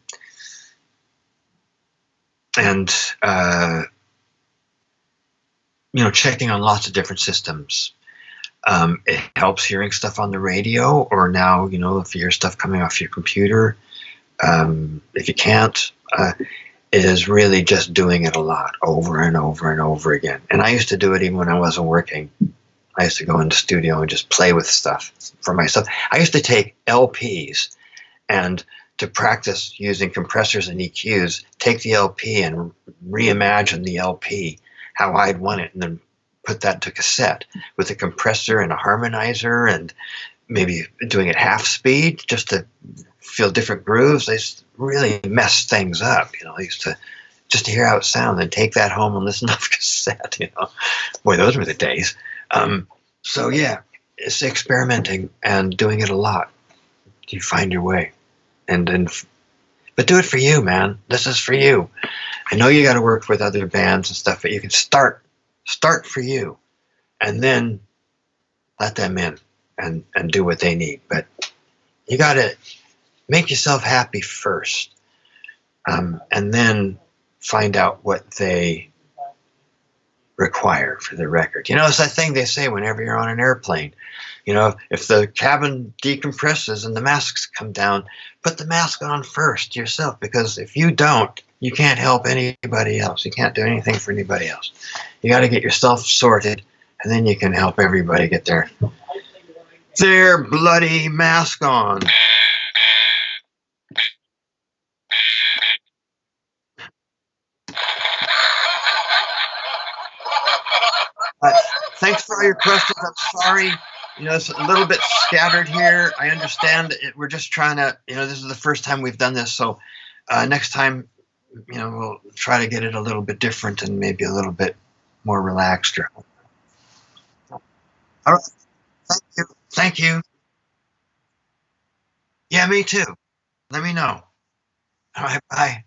checking on lots of different systems. It helps hearing stuff on the radio, or now, if you hear stuff coming off your computer. If you can't, it is really just doing it a lot, over and over and over again. And I used to do it even when I wasn't working. I used to go in the studio and just play with stuff for myself. I used to take LPs and to practice using compressors and EQs, take the LP and reimagine the LP, how I'd want it, and then put that to cassette with a compressor and a harmonizer, and maybe doing it half speed just to feel different grooves. They really mess things up. I used to just to hear how it sounded and take that home and listen off cassette. Boy, those were the days. So yeah, it's experimenting and doing it a lot. You find your way, but do it for you, man. This is for you. I know you got to work with other bands and stuff, but you can start for you, and then let them in and do what they need. But you got to make yourself happy first, and then find out what they require for the record. It's that thing they say whenever you're on an airplane. If the cabin decompresses and the masks come down, put the mask on first yourself, because if you don't, you can't help anybody else. You can't do anything for anybody else. You got to get yourself sorted, and then you can help everybody get their bloody mask on. Thanks for all your questions. I'm sorry, it's a little bit scattered here. I understand we're just trying to, this is the first time we've done this. So next time, we'll try to get it a little bit different and maybe a little bit more relaxed. All right. Thank you. Thank you. Yeah, me too. Let me know. All right. Bye.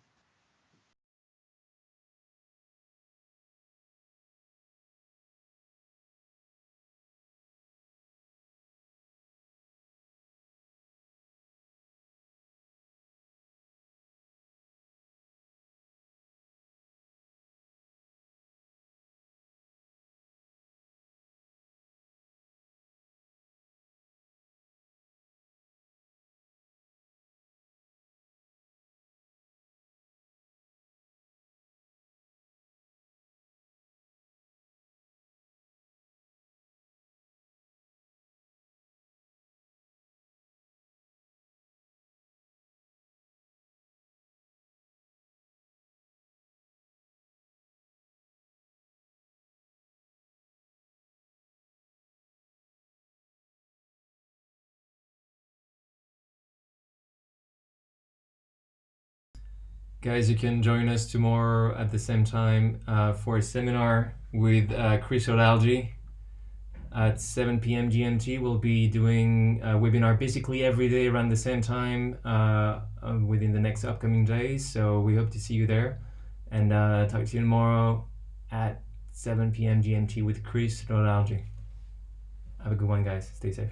Guys, you can join us tomorrow at the same time for a seminar with Chris O'Lalgy at 7 p.m. GMT. We'll be doing a webinar basically every day around the same time within the next upcoming days. So we hope to see you there, and talk to you tomorrow at 7 p.m. GMT with Chris O'Lalgy. Have a good one, guys. Stay safe.